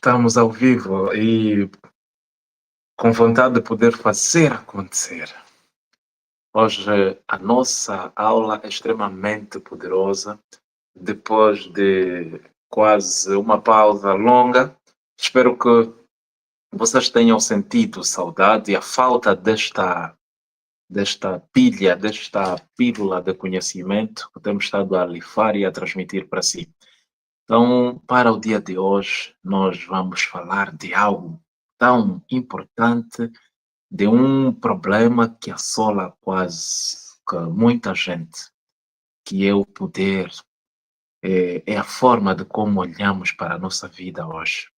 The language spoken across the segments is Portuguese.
estamos ao vivo e com vontade de poder fazer acontecer. Hoje a nossa aula é extremamente poderosa. Depois de quase uma pausa longa, espero que vocês tenham sentido saudade e a falta desta pilha, desta pílula de conhecimento que temos estado a levar e a transmitir para si. Então, para o dia de hoje, nós vamos falar de algo tão importante, de um problema que assola quase que muita gente, que é o poder, é a forma de como olhamos para a nossa vida hoje.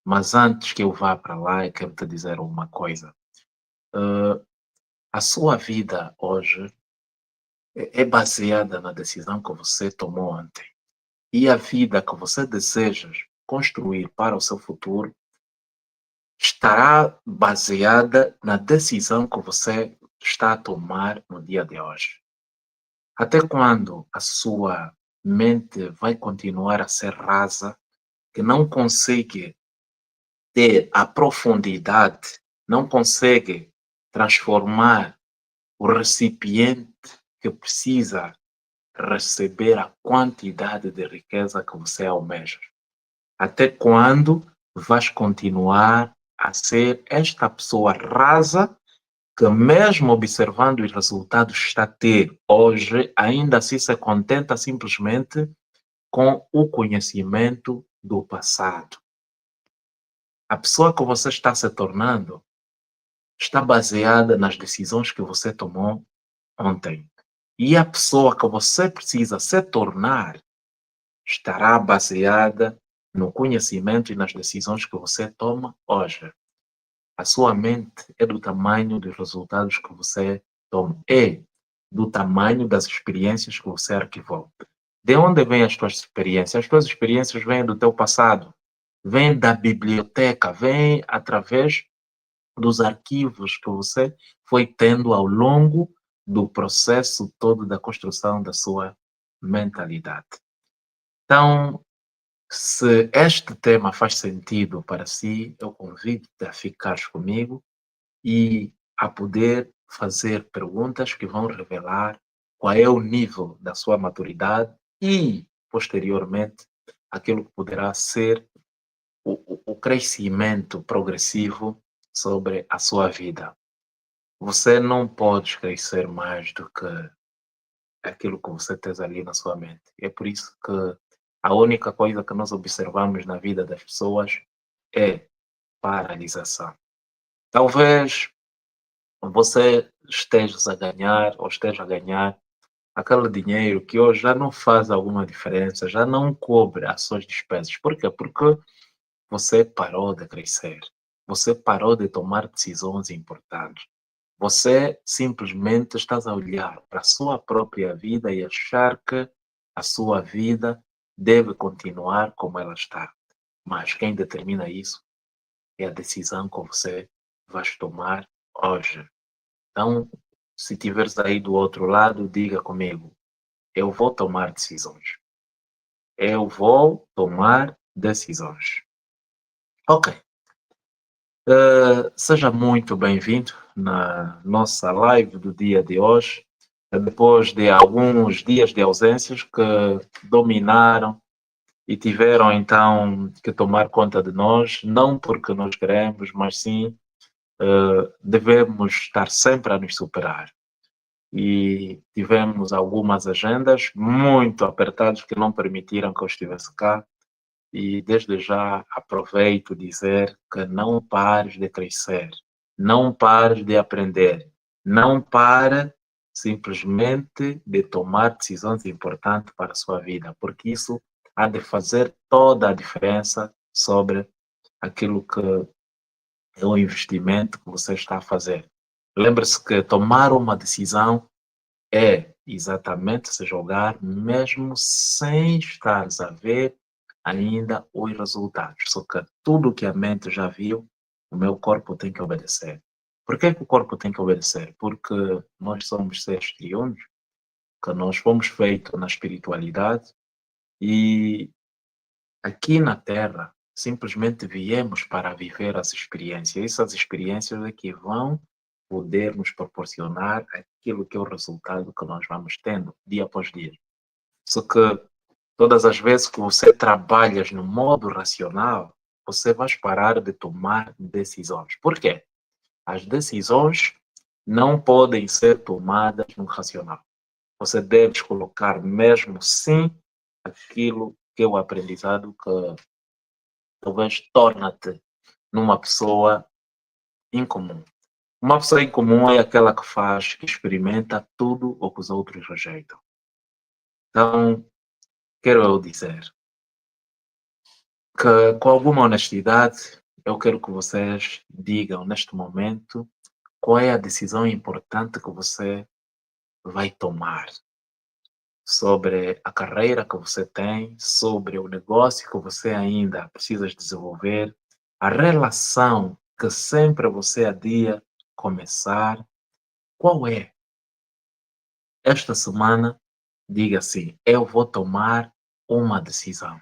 Mas antes que eu vá para lá, eu quero te dizer uma coisa. A sua vida hoje é baseada na decisão que você tomou ontem. E a vida que você deseja construir para o seu futuro estará baseada na decisão que você está a tomar no dia de hoje. Até quando a sua mente vai continuar a ser rasa, que não consegue ter a profundidade, não consegue transformar o recipiente que precisa receber a quantidade de riqueza que você almeja? Até quando vais continuar a ser esta pessoa rasa que, mesmo observando os resultados que está a ter hoje, ainda assim se contenta simplesmente com o conhecimento do passado? A pessoa que você está se tornando está baseada nas decisões que você tomou ontem. E a pessoa que você precisa se tornar estará baseada no conhecimento e nas decisões que você toma hoje. A sua mente é do tamanho dos resultados que você toma, é do tamanho das experiências que você arquivou. De onde vêm as tuas experiências? As tuas experiências vêm do teu passado, vêm da biblioteca, vêm através dos arquivos que você foi tendo ao longo do processo todo da construção da sua mentalidade. Então, se este tema faz sentido para si, eu convido-te a ficares comigo e a poder fazer perguntas que vão revelar qual é o nível da sua maturidade e, posteriormente, aquilo que poderá ser o crescimento progressivo sobre a sua vida. Você não pode crescer mais do que aquilo que você tem ali na sua mente. É por isso que a única coisa que nós observamos na vida das pessoas é paralisação. Talvez você esteja a ganhar ou esteja a ganhar aquele dinheiro que hoje já não faz alguma diferença, já não cobre as suas despesas. Por quê? Porque você parou de crescer, você parou de tomar decisões importantes. Você simplesmente está a olhar para a sua própria vida e achar que a sua vida deve continuar como ela está. Mas quem determina isso é a decisão que você vai tomar hoje. Então, se estiveres aí do outro lado, diga comigo: eu vou tomar decisões. Eu vou tomar decisões. Ok. Seja muito bem-vindo na nossa live do dia de hoje. Depois de alguns dias de ausências que dominaram e tiveram então que tomar conta de nós, não porque nós queremos, mas sim devemos estar sempre a nos superar. E tivemos algumas agendas muito apertadas que não permitiram que eu estivesse cá. E desde já aproveito dizer que não pares de crescer, não pares de aprender, não pare simplesmente de tomar decisões importantes para a sua vida, porque isso há de fazer toda a diferença sobre aquilo que é o investimento que você está a fazer. Lembre-se que tomar uma decisão é exatamente se jogar mesmo sem estar a ver ainda os resultados. Só que tudo que a mente já viu, o meu corpo tem que obedecer. Por que que o corpo tem que obedecer? Porque nós somos seres triunos, que nós fomos feitos na espiritualidade e aqui na Terra, simplesmente viemos para viver as experiências. Essas experiências é que vão poder nos proporcionar aquilo que é o resultado que nós vamos tendo dia após dia. Só que todas as vezes que você trabalha no modo racional, você vai parar de tomar decisões. Por quê? As decisões não podem ser tomadas no racional. Você deve colocar mesmo sim aquilo que é o aprendizado que talvez torna-te numa pessoa incomum. Uma pessoa incomum é aquela que faz, que experimenta tudo o que os outros rejeitam. Então, quero eu dizer que, com alguma honestidade, eu quero que vocês digam neste momento qual é a decisão importante que você vai tomar sobre a carreira que você tem, sobre o negócio que você ainda precisa desenvolver, a relação que sempre você adia começar. Qual é? Esta semana, diga assim: eu vou tomar uma decisão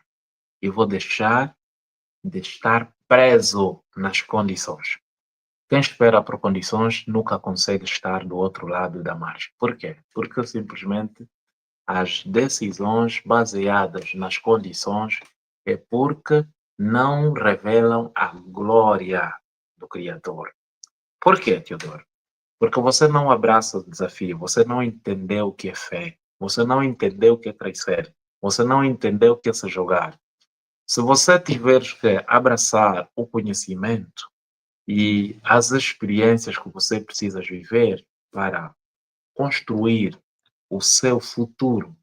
e vou deixar de estar preso nas condições. Quem espera por condições nunca consegue estar do outro lado da margem. Por quê? Porque simplesmente as decisões baseadas nas condições é porque não revelam a glória do Criador. Por quê, Teodoro? Porque você não abraça o desafio, você não entendeu o que é fé, você não entendeu o que é crescer, você não entendeu o que é se jogar. Se você tiver que abraçar o conhecimento e as experiências que você precisa viver para construir o seu futuro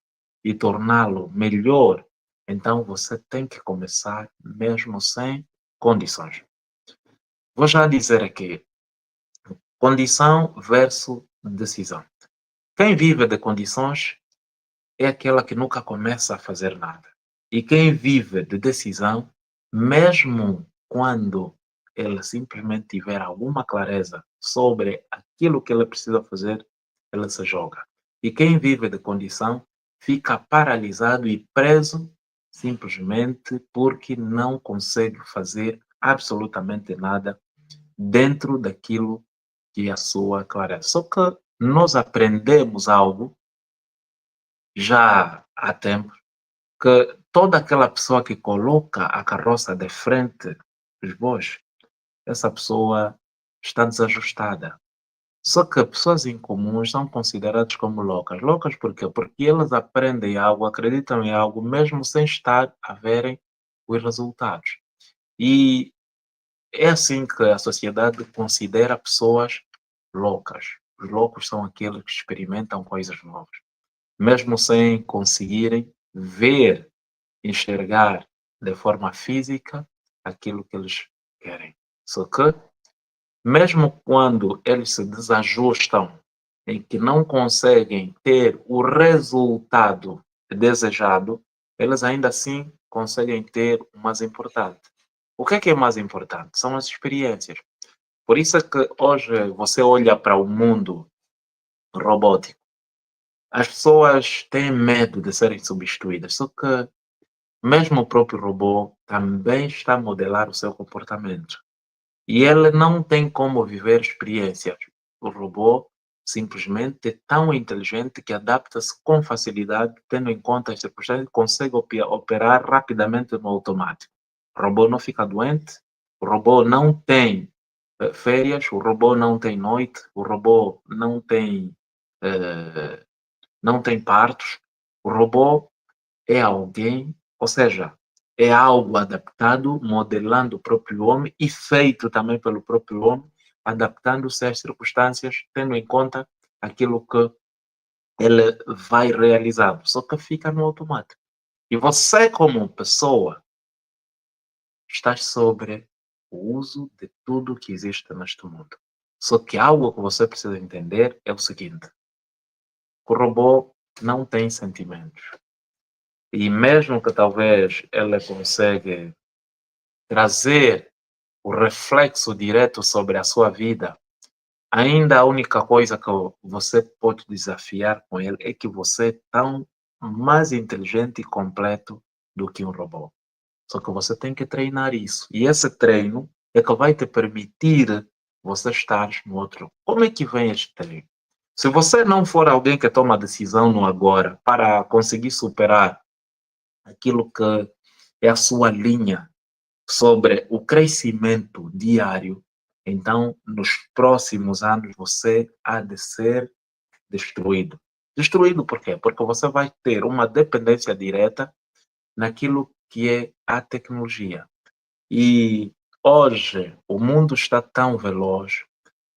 e torná-lo melhor, então você tem que começar mesmo sem condições. Vou já dizer aqui, condição versus decisão. Quem vive de condições é aquela que nunca começa a fazer nada. E quem vive de decisão, mesmo quando ele simplesmente tiver alguma clareza sobre aquilo que ele precisa fazer, ele se joga. E quem vive de condição fica paralisado e preso simplesmente porque não consegue fazer absolutamente nada dentro daquilo que é a sua clareza. Só que nós aprendemos algo já há tempo que toda aquela pessoa que coloca a carroça de frente dos bois, essa pessoa está desajustada. Só que pessoas incomuns são consideradas como loucas. Loucas por quê? Porque elas aprendem algo, acreditam em algo, mesmo sem estar a verem os resultados. E é assim que a sociedade considera pessoas loucas. Os loucos são aqueles que experimentam coisas novas, mesmo sem conseguirem ver, enxergar de forma física aquilo que eles querem. Só que, mesmo quando eles se desajustam em que não conseguem ter o resultado desejado, eles ainda assim conseguem ter o mais importante. O que é mais importante? São as experiências. Por isso é que hoje você olha para o mundo robótico. As pessoas têm medo de serem substituídas, só que mesmo o próprio robô também está a modelar o seu comportamento. E ele não tem como viver experiências. O robô simplesmente é tão inteligente que adapta-se com facilidade, tendo em conta as circunstâncias, consegue operar rapidamente no automático. O robô não fica doente, o robô não tem férias, o robô não tem noite, o robô eh, não tem partos. O robô é alguém, ou seja, é algo adaptado, modelando o próprio homem e feito também pelo próprio homem, adaptando-se às circunstâncias, tendo em conta aquilo que ele vai realizar, só que fica no automático. E você, como pessoa, está sobre o uso de tudo que existe neste mundo. Só que algo que você precisa entender é o seguinte: o robô não tem sentimentos. E mesmo que talvez ele consiga trazer o reflexo direto sobre a sua vida, ainda a única coisa que você pode desafiar com ele é que você é tão mais inteligente e completo do que um robô. Só que você tem que treinar isso. E esse treino é que vai te permitir você estar no outro. Como é que vem este treino? Se você não for alguém que toma decisão no agora para conseguir superar aquilo que é a sua linha sobre o crescimento diário, então nos próximos anos você há de ser destruído. Destruído por quê? Porque você vai ter uma dependência direta naquilo que é a tecnologia. E hoje o mundo está tão veloz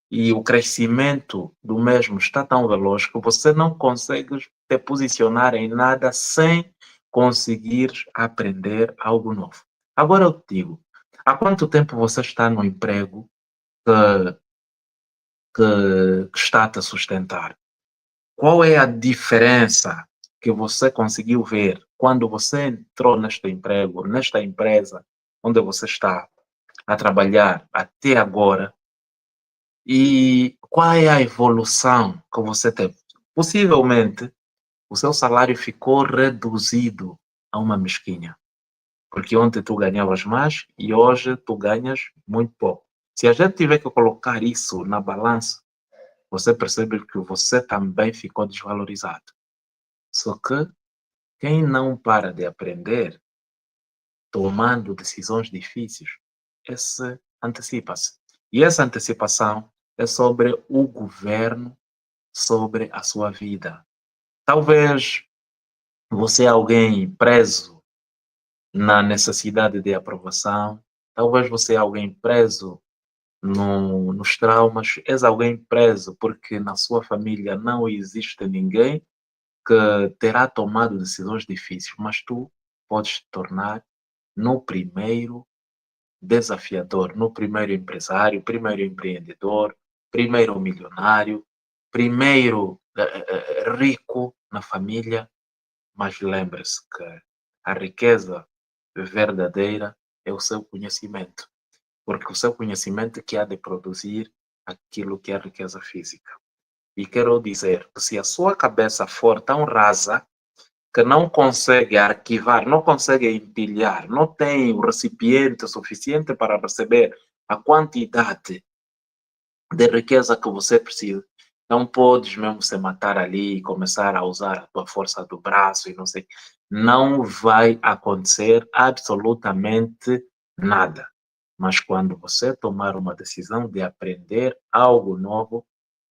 e o crescimento do mesmo está tão veloz que você não consegue te posicionar em nada sem conseguir aprender algo novo. Agora eu te digo, há quanto tempo você está no emprego que, que está a te sustentar? Qual é a diferença que você conseguiu ver quando você entrou neste emprego, nesta empresa onde você está a trabalhar até agora? E qual é a evolução que você teve? Possivelmente, o seu salário ficou reduzido a uma mesquinha, porque ontem tu ganhavas mais e hoje tu ganhas muito pouco. Se a gente tiver que colocar isso na balança, você percebe que você também ficou desvalorizado. Só que quem não para de aprender, tomando decisões difíceis, esse antecipa-se. E essa antecipação é sobre o governo, sobre a sua vida. Talvez você é alguém preso na necessidade de aprovação, talvez você é alguém preso nos traumas, és alguém preso porque na sua família não existe ninguém que terá tomado decisões difíceis, mas tu podes te tornar no primeiro desafiador, no primeiro empresário, primeiro empreendedor, primeiro milionário, primeiro rico na família, mas lembre-se que a riqueza verdadeira é o seu conhecimento, porque o seu conhecimento que há de produzir aquilo que é a riqueza física. E quero dizer que se a sua cabeça for tão rasa que não consegue arquivar, não consegue empilhar, não tem o recipiente suficiente para receber a quantidade de riqueza que você precisa, não podes mesmo se matar ali e começar a usar a tua força do braço e não sei. Não vai acontecer absolutamente nada. Mas quando você tomar uma decisão de aprender algo novo,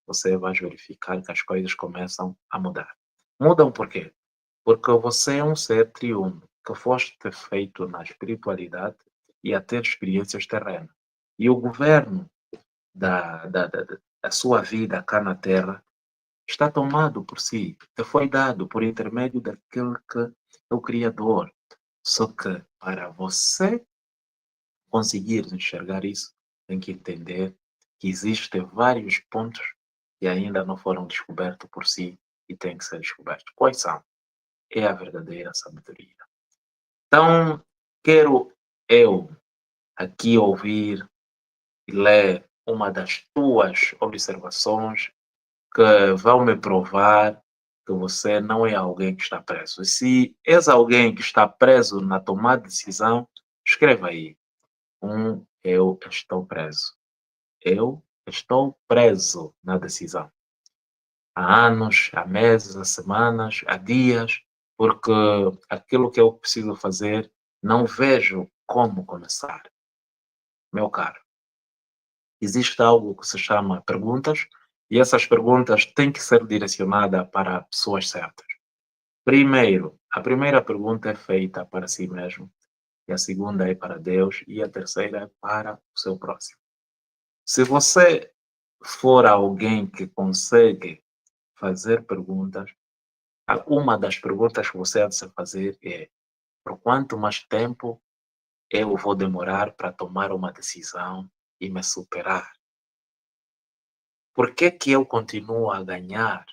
você vai verificar que as coisas começam a mudar. Mudam por quê? Porque você é um ser triuno, que foste feito na espiritualidade e a ter experiências terrenas. E o governo da sua vida cá na Terra está tomado por si, te foi dado por intermédio daquele que é o Criador. Só que para você conseguir enxergar isso, tem que entender que existem vários pontos que ainda não foram descobertos por si e têm que ser descobertos. Quais são? É a verdadeira sabedoria. Então, quero eu aqui ouvir e ler uma das tuas observações que vão me provar que você não é alguém que está preso. E se és alguém que está preso na tomada de decisão, escreva aí. Eu estou preso. Eu estou preso na decisão. Há anos, há meses, há semanas, há dias, porque aquilo que eu preciso fazer, não vejo como começar. Meu caro, existe algo que se chama perguntas, e essas perguntas têm que ser direcionadas para pessoas certas. Primeiro, a primeira pergunta é feita para si mesmo, e a segunda é para Deus, e a terceira é para o seu próximo. Se você for alguém que consegue fazer perguntas, uma das perguntas que você há de se fazer é: por quanto mais tempo eu vou demorar para tomar uma decisão e me superar? Por que que eu continuo a ganhar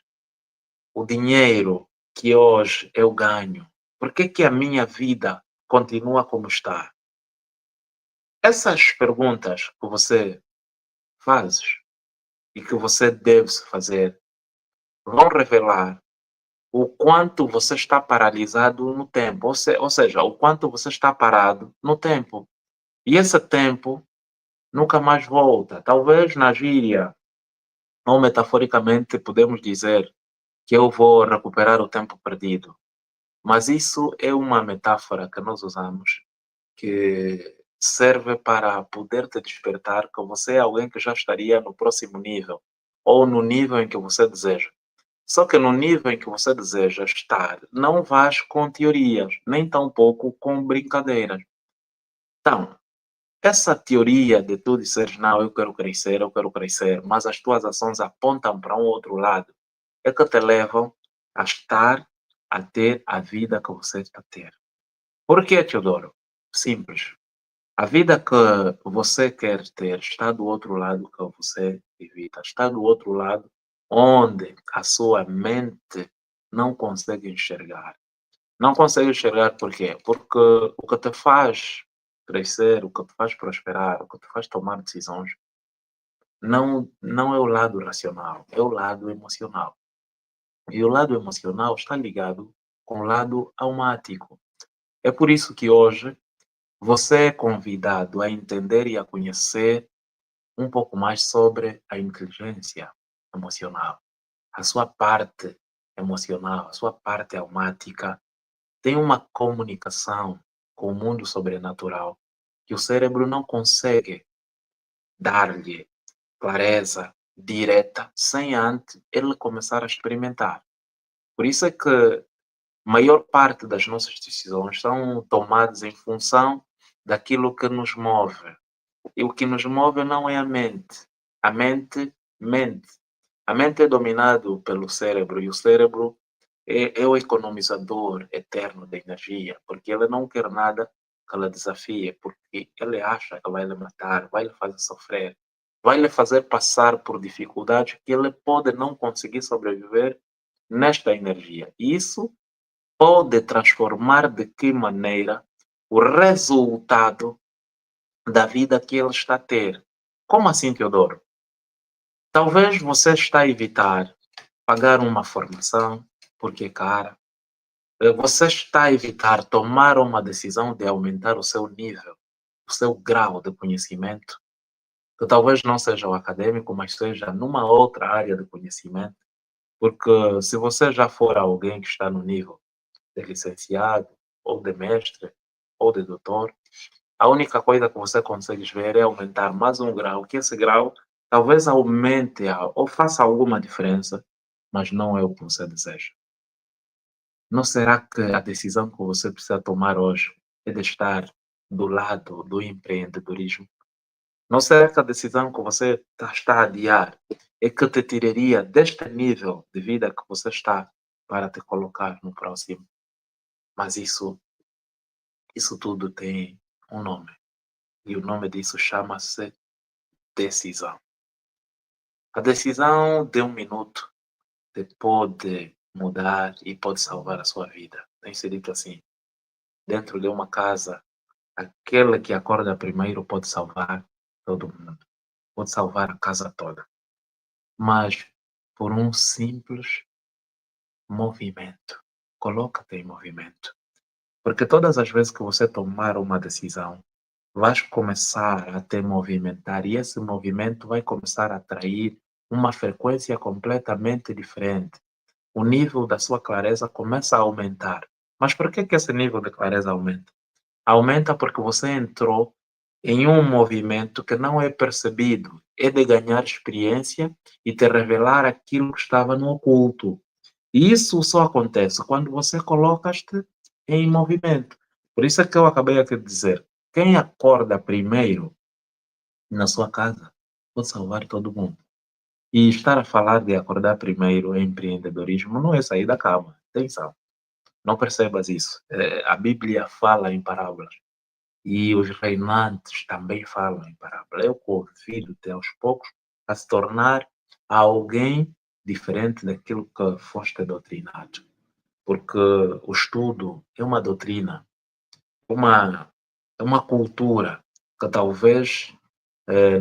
o dinheiro que hoje eu ganho? Por que que a minha vida continua como está? Essas perguntas que você faz e que você deve se fazer vão revelar o quanto você está paralisado no tempo, ou seja, o quanto você está parado no tempo. E esse tempo nunca mais volta. Talvez na gíria, ou metaforicamente, podemos dizer que eu vou recuperar o tempo perdido. Mas isso é uma metáfora que nós usamos que serve para poder te despertar que você é alguém que já estaria no próximo nível ou no nível em que você deseja. Só que no nível em que você deseja estar, não vais com teorias, nem tampouco com brincadeiras. Então, essa teoria de tu dizeres, não, eu quero crescer, mas as tuas ações apontam para um outro lado, é que te levam a estar, a ter a vida que você está a ter. Por que, Teodoro? Simples. A vida que você quer ter está do outro lado que você evita, está do outro lado onde a sua mente não consegue enxergar. Não consegue enxergar por quê? Porque o que te faz crescer, o que te faz prosperar, o que te faz tomar decisões, não é o lado racional, é o lado emocional. E o lado emocional está ligado com o lado almático. É por isso que hoje você é convidado a entender e a conhecer um pouco mais sobre a inteligência emocional. A sua parte emocional, a sua parte almática tem uma comunicação com o mundo sobrenatural que o cérebro não consegue dar-lhe clareza direta sem antes ele começar a experimentar. Por isso é que a maior parte das nossas decisões são tomadas em função daquilo que nos move. E o que nos move não é a mente. A mente mente. A mente é dominado pelo cérebro e o cérebro é o economizador eterno de energia, porque ele não quer nada que ela desafie, porque ele acha que vai lhe matar, vai lhe fazer sofrer, vai lhe fazer passar por dificuldades que ele pode não conseguir sobreviver nesta energia. E isso pode transformar de que maneira o resultado da vida que ele está a ter. Como assim, Teodoro? Talvez você está a evitar pagar uma formação porque é cara. Você está a evitar tomar uma decisão de aumentar o seu nível, o seu grau de conhecimento, que talvez não seja o acadêmico, mas seja numa outra área de conhecimento. Porque se você já for alguém que está no nível de licenciado, ou de mestre, ou de doutor, a única coisa que você consegue ver é aumentar mais um grau, que esse grau talvez aumente ou faça alguma diferença, mas não é o que você deseja. Não será que a decisão que você precisa tomar hoje é de estar do lado do empreendedorismo? Não será que a decisão que você está a adiar é que te tiraria deste nível de vida que você está para te colocar no próximo? Mas isso tudo tem um nome. E o nome disso chama-se decisão. A decisão de um minuto te pode mudar e pode salvar a sua vida. Tem sido dito assim: dentro de uma casa, aquele que acorda primeiro pode salvar todo mundo, pode salvar a casa toda. Mas por um simples movimento. Coloca-te em movimento. Porque todas as vezes que você tomar uma decisão, vais começar a te movimentar e esse movimento vai começar a atrair uma frequência completamente diferente. O nível da sua clareza começa a aumentar. Mas por que esse nível de clareza aumenta? Aumenta porque você entrou em um movimento que não é percebido, é de ganhar experiência e te revelar aquilo que estava no oculto. E isso só acontece quando você coloca-te em movimento. Por isso é que eu acabei aqui de dizer, quem acorda primeiro na sua casa pode salvar todo mundo. E estar a falar de acordar primeiro em empreendedorismo não é sair da cama. Atenção, não percebas isso. A Bíblia fala em parábolas. E os reinantes também falam em parábola. Eu convido-te aos poucos a se tornar alguém diferente daquilo que foste doutrinado. Porque o estudo é uma doutrina, uma, é uma cultura que talvez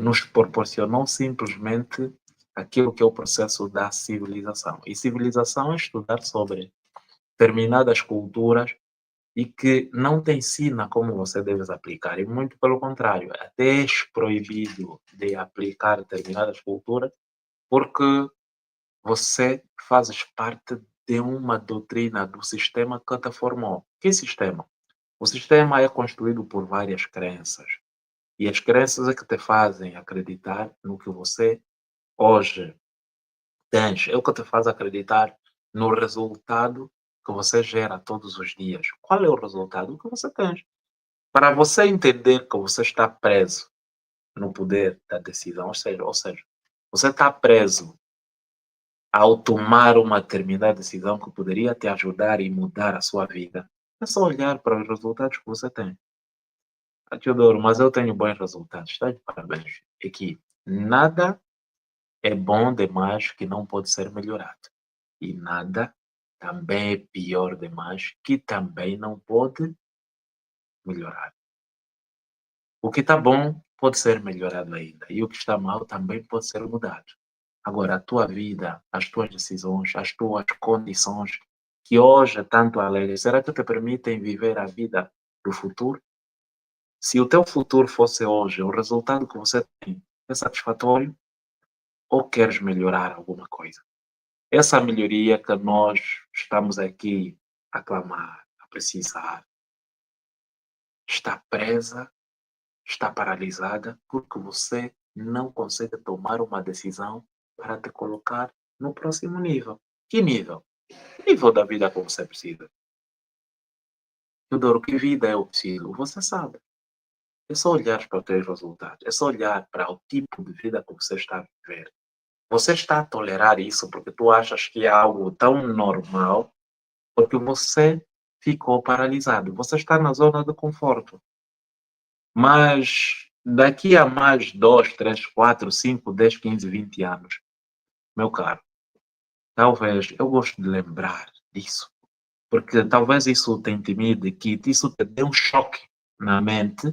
nos proporcionou simplesmente aquilo que é o processo da civilização. E civilização é estudar sobre determinadas culturas e que não te ensina como você deve aplicar. E muito pelo contrário, até és proibido de aplicar determinadas culturas porque você fazes parte de uma doutrina do sistema que te formou. Que sistema? O sistema é construído por várias crenças. E as crenças é que te fazem acreditar no que você hoje tens. É o que te faz acreditar no resultado que você gera todos os dias. Qual é o resultado que você tens? Para você entender que você está preso no poder da decisão, ou seja, você está preso ao tomar uma determinada decisão que poderia te ajudar e mudar a sua vida, é só olhar para os resultados que você tem. Ah, Teodoro, mas eu tenho bons resultados. Está de parabéns. É que nada é bom demais que não pode ser melhorado. E nada também é pior demais que também não pode melhorar. O que está bom pode ser melhorado ainda. E o que está mal também pode ser mudado. Agora, a tua vida, as tuas decisões, as tuas condições, que hoje tanto alegres, será que te permitem viver a vida do futuro? Se o teu futuro fosse hoje, o resultado que você tem é satisfatório ou queres melhorar alguma coisa? Essa melhoria que nós estamos aqui a clamar, a precisar, está presa, está paralisada, porque você não consegue tomar uma decisão para te colocar no próximo nível. Que nível? Nível da vida que você precisa. Teodoro, que vida eu preciso? Você sabe. É só olhar para os teus resultados. É só olhar para o tipo de vida que você está a viver. Você está a tolerar isso porque tu achas que é algo tão normal, porque você ficou paralisado. Você está na zona de conforto. Mas daqui a mais 2, 3, 4, 5, 10, 15, 20 anos, meu caro, talvez eu gosto de lembrar disso, porque talvez isso te intimide, que isso te dê um choque na mente,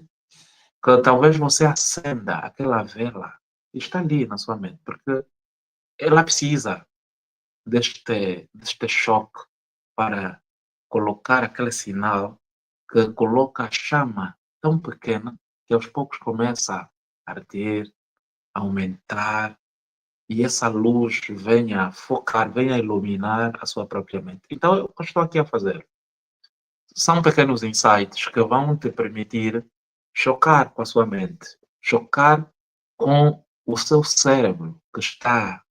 que talvez você acenda aquela vela que está ali na sua mente, porque ela precisa deste choque para colocar aquele sinal que coloca a chama tão pequena que aos poucos começa a arder, a aumentar e essa luz venha focar, venha iluminar a sua própria mente. Então, o que eu estou aqui a fazer são pequenos insights que vão te permitir chocar com a sua mente, chocar com o seu cérebro que está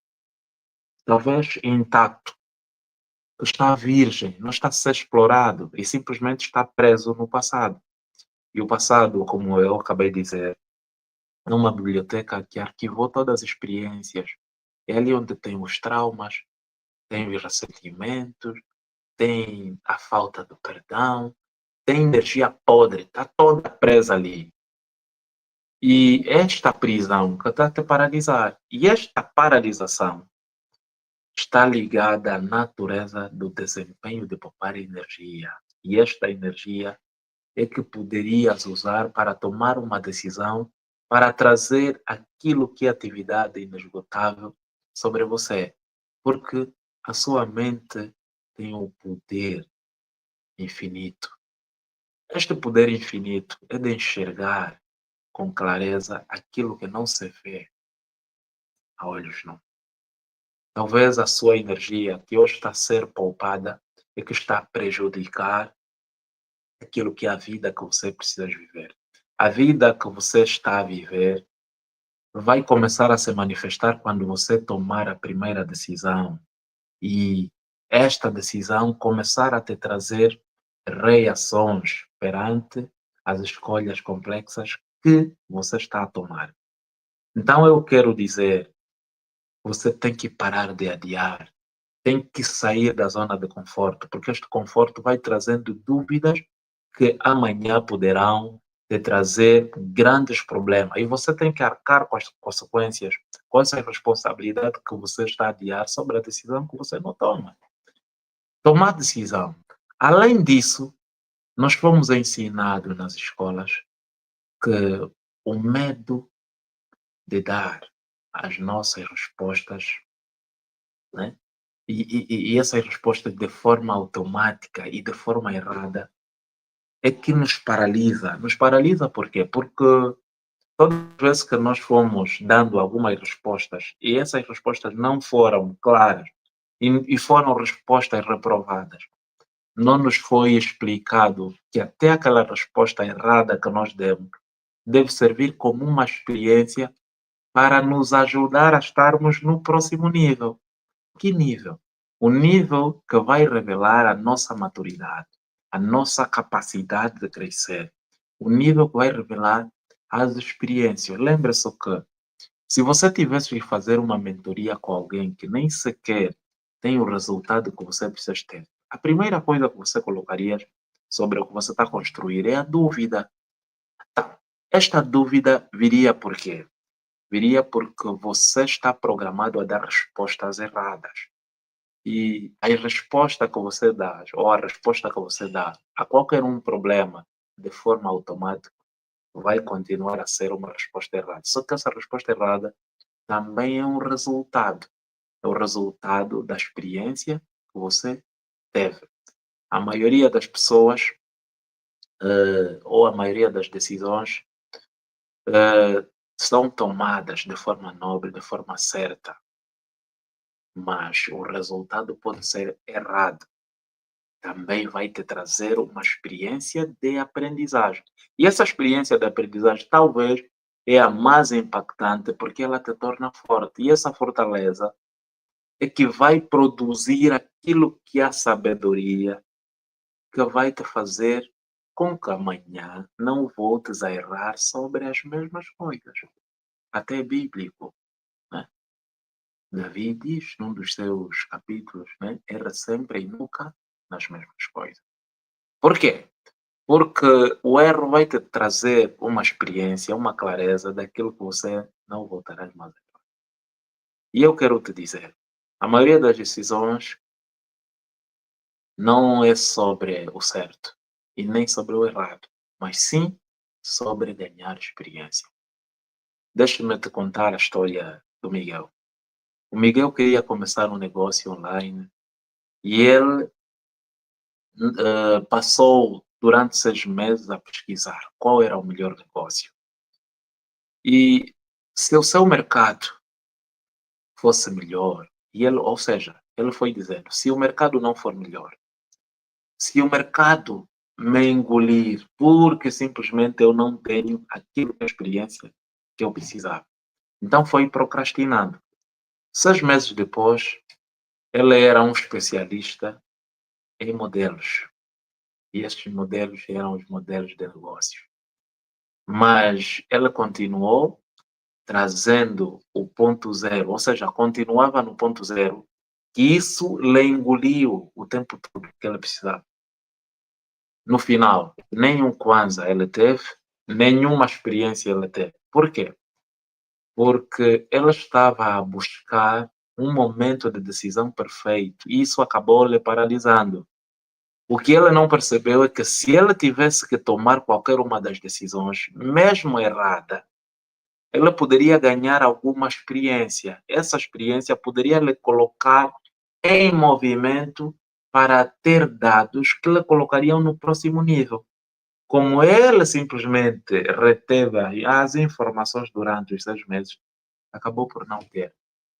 talvez intacto, que está virgem, não está a ser explorado e simplesmente está preso no passado. E o passado, como eu acabei de dizer, é uma biblioteca que arquivou todas as experiências. É ali onde tem os traumas, tem os ressentimentos, tem a falta de perdão, tem energia podre, está toda presa ali. E esta prisão que está a te paralisar, e esta paralisação está ligada à natureza do desempenho de poupar energia. E esta energia é que poderias usar para tomar uma decisão para trazer aquilo que é atividade inesgotável sobre você. Porque a sua mente tem um poder infinito. Este poder infinito é de enxergar com clareza aquilo que não se vê a olhos nu. Talvez a sua energia que hoje está a ser poupada é que está a prejudicar aquilo que é a vida que você precisa viver. A vida que você está a viver vai começar a se manifestar quando você tomar a primeira decisão e esta decisão começar a te trazer reações perante as escolhas complexas que você está a tomar. Então eu quero dizer, você tem que parar de adiar, tem que sair da zona de conforto, porque este conforto vai trazendo dúvidas que amanhã poderão te trazer grandes problemas. E você tem que arcar com as consequências, com essa responsabilidade que você está a adiar sobre a decisão que você não toma. Tomar decisão. Além disso, nós fomos ensinados nas escolas que o medo de dar as nossas respostas, né, E essas respostas de forma automática e de forma errada é que nos paralisa. Nos paralisa por quê? Porque todas as vezes que nós fomos dando algumas respostas e essas respostas não foram claras e foram respostas reprovadas, não nos foi explicado que até aquela resposta errada que nós demos deve servir como uma experiência para nos ajudar a estarmos no próximo nível. Que nível? O nível que vai revelar a nossa maturidade, a nossa capacidade de crescer, o nível que vai revelar as experiências. Lembra-se que se você tivesse que fazer uma mentoria com alguém que nem sequer tem o resultado que você precisa ter, a primeira coisa que você colocaria sobre o que você está a construir é a dúvida. Tá. Esta dúvida viria por quê? Viria porque você está programado a dar respostas erradas. E a resposta que você dá, ou a resposta que você dá a qualquer um problema de forma automática, vai continuar a ser uma resposta errada. Só que essa resposta errada também é um resultado. É o resultado da experiência que você teve. A maioria das pessoas, ou a maioria das decisões, são tomadas de forma nobre, de forma certa, mas o resultado pode ser errado. Também vai te trazer uma experiência de aprendizagem. E essa experiência de aprendizagem talvez é a mais impactante porque ela te torna forte. E essa fortaleza é que vai produzir aquilo que é a sabedoria que vai te fazer com que amanhã não voltes a errar sobre as mesmas coisas. Até é bíblico, né? Davi diz num dos seus capítulos, né? Erra sempre e nunca nas mesmas coisas. Por quê? Porque o erro vai te trazer uma experiência, uma clareza daquilo que você não voltará mais a errar. E eu quero te dizer, a maioria das decisões não é sobre o certo e nem sobre o errado, mas sim sobre ganhar experiência. Deixa-me te contar a história do Miguel. O Miguel queria começar um negócio online e ele passou durante 6 meses a pesquisar qual era o melhor negócio. E se o seu mercado fosse melhor, e ele, ou seja, ele foi dizendo, se o mercado não for melhor, se o mercado me engolir porque simplesmente eu não tenho aquilo que a experiência que eu precisava. Então foi procrastinando. 6 meses depois, ele era um especialista em modelos. E estes modelos eram os modelos de negócio. Mas ele continuou trazendo o ponto zero, ou seja, continuava no ponto zero, que isso lhe engoliu o tempo todo que ele precisava. No final, nenhum Kwanzaa ele teve, nenhuma experiência ele teve. Por quê? Porque ele estava a buscar um momento de decisão perfeito e isso acabou lhe paralisando. O que ele não percebeu é que se ele tivesse que tomar qualquer uma das decisões, mesmo errada, ele poderia ganhar alguma experiência. Essa experiência poderia lhe colocar em movimento para ter dados que lhe colocariam no próximo nível. Como ele simplesmente reteve as informações durante os 6 meses, acabou por não ter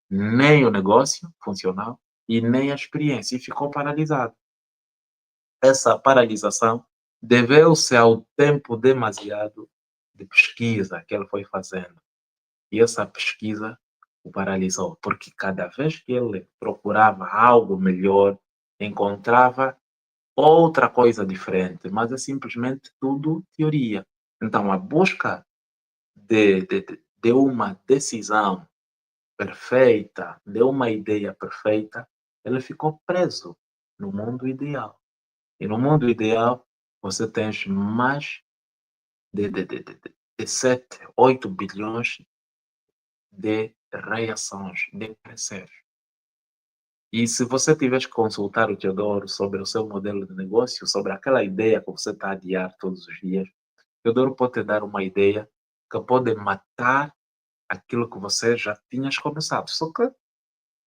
nem o negócio funcional e nem a experiência e ficou paralisado. Essa paralisação deveu-se ao tempo demasiado de pesquisa que ele foi fazendo. E essa pesquisa o paralisou, porque cada vez que ele procurava algo melhor, encontrava outra coisa diferente, mas é simplesmente tudo teoria. Então, a busca de uma decisão perfeita, de uma ideia perfeita, ele ficou preso no mundo ideal. E no mundo ideal, você tem mais de 7, 8 bilhões de reações, de pareceres. E se você tiver que consultar o Teodoro sobre o seu modelo de negócio, sobre aquela ideia que você está a adiar todos os dias, o Teodoro pode te dar uma ideia que pode matar aquilo que você já tinhas começado. Só que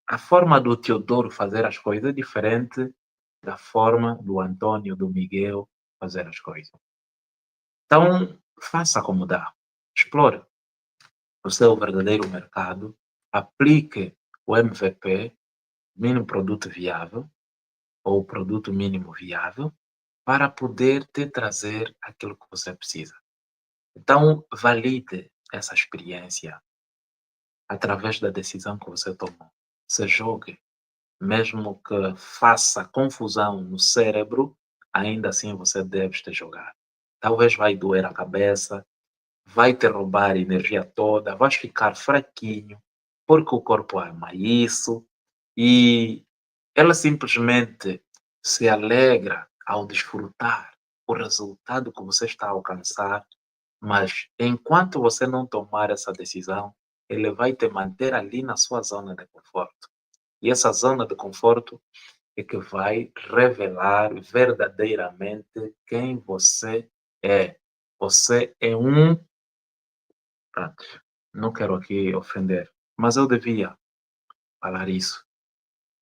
a forma do Teodoro fazer as coisas é diferente da forma do Antônio, do Miguel fazer as coisas. Então, faça como dá. Explore o seu verdadeiro mercado, aplique o MVP, mínimo produto viável, ou produto mínimo viável, para poder te trazer aquilo que você precisa. Então, valide essa experiência através da decisão que você tomou. Se jogue, mesmo que faça confusão no cérebro, ainda assim você deve te jogar. Talvez vai doer a cabeça, vai te roubar a energia toda, vais ficar fraquinho, porque o corpo ama isso, e ela simplesmente se alegra ao desfrutar o resultado que você está a alcançar, mas enquanto você não tomar essa decisão, ele vai te manter ali na sua zona de conforto. E essa zona de conforto é que vai revelar verdadeiramente quem você é. Você é um. Pronto, não quero aqui ofender, mas eu devia falar isso.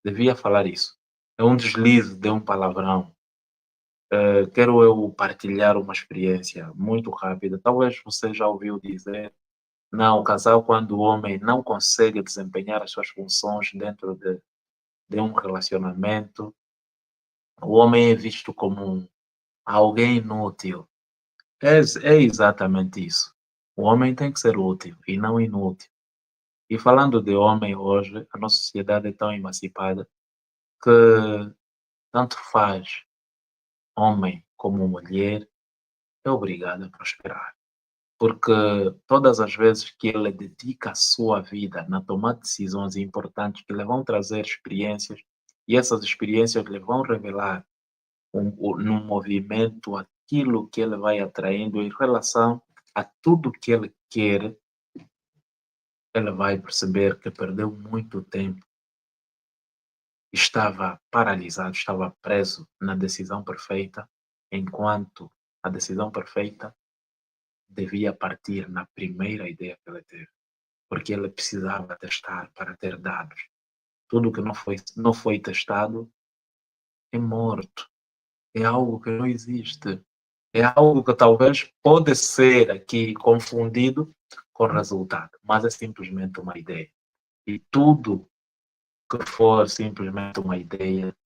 Devia falar isso. É um deslize de um palavrão. Quero eu partilhar uma experiência muito rápida. Talvez você já ouviu dizer, não, o casal, quando o homem não consegue desempenhar as suas funções dentro de um relacionamento, o homem é visto como alguém inútil. É exatamente isso. O homem tem que ser útil e não inútil. E falando de homem hoje, a nossa sociedade é tão emancipada que tanto faz homem como mulher é obrigado a prosperar. Porque todas as vezes que ele dedica a sua vida na tomada de decisões importantes que lhe vão trazer experiências, e essas experiências lhe vão revelar num movimento aquilo que ele vai atraindo em relação a tudo que ele quer, ele vai perceber que perdeu muito tempo, estava paralisado, estava preso na decisão perfeita, enquanto a decisão perfeita devia partir na primeira ideia que ele teve, porque ele precisava testar para ter dados. Tudo que não foi testado é morto, é algo que não existe, é algo que talvez pode ser aqui confundido com resultado, mas é simplesmente uma ideia. E tudo que for simplesmente uma ideia,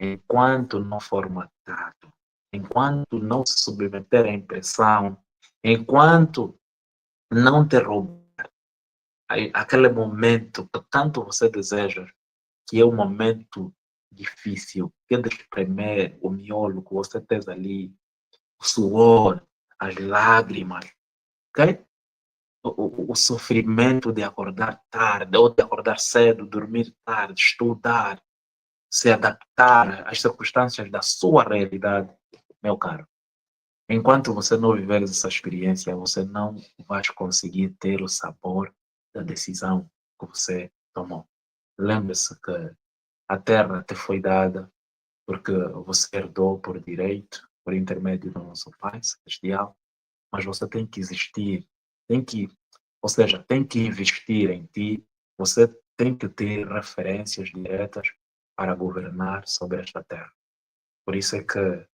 enquanto não formatado, enquanto não se submeter à impressão, enquanto não ter aquele momento que tanto você deseja, que é um momento difícil, que é de espremer o miolo que você tem ali, o suor, as lágrimas, ok? O sofrimento de acordar tarde, ou de acordar cedo, dormir tarde, estudar, se adaptar às circunstâncias da sua realidade, meu caro. Enquanto você não viver essa experiência, você não vai conseguir ter o sabor da decisão que você tomou. Lembre-se que a terra te foi dada porque você herdou por direito, por intermédio do nosso Pai Celestial, mas você tem que existir, tem que, ou seja, tem que investir em ti, você tem que ter referências diretas para governar sobre esta terra. Por isso é que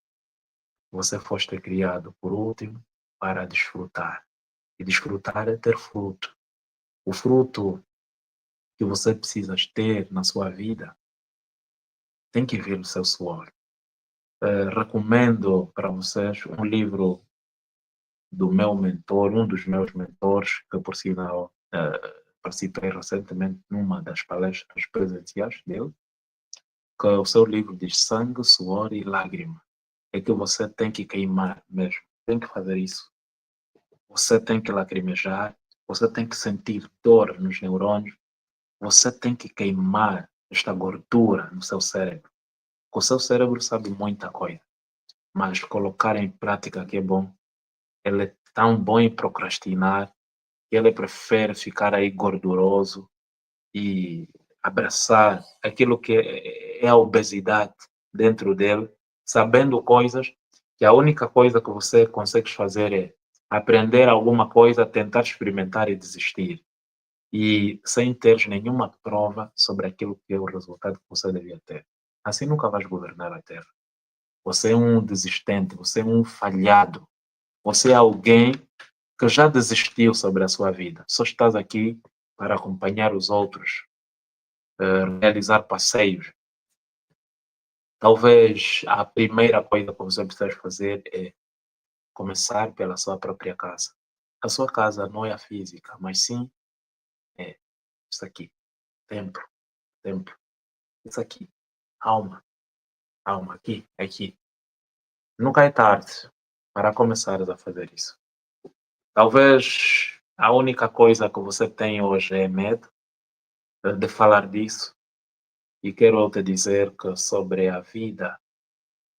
você foste criado por último para desfrutar. E desfrutar é ter fruto. O fruto que você precisa ter na sua vida tem que vir do seu suor. Recomendo para vocês um livro do meu mentor, um dos meus mentores, que por sinal participei recentemente numa das palestras presenciais dele, que o seu livro diz Sangue, Suor e Lágrima. É que você tem que queimar mesmo, tem que fazer isso. Você tem que lacrimejar, você tem que sentir dor nos neurônios, você tem que queimar esta gordura no seu cérebro. O seu cérebro sabe muita coisa, mas colocar em prática que é bom. Ele é tão bom em procrastinar que ele prefere ficar aí gorduroso e abraçar aquilo que é a obesidade dentro dele, sabendo coisas que a única coisa que você consegue fazer é aprender alguma coisa, tentar experimentar e desistir. e sem teres nenhuma prova sobre aquilo que é o resultado que você devia ter. Assim nunca vais governar a Terra. Você é um desistente, você é um falhado, você é alguém que já desistiu sobre a sua vida. Só estás aqui para acompanhar os outros, realizar passeios. Talvez a primeira coisa que você precisa fazer é começar pela sua própria casa. A sua casa não é a física, mas sim é isso aqui, templo, templo. Isso aqui, alma, alma, aqui, aqui. Nunca é tarde para começares a fazer isso. Talvez a única coisa que você tem hoje é medo de falar disso, e quero te dizer que sobre a vida,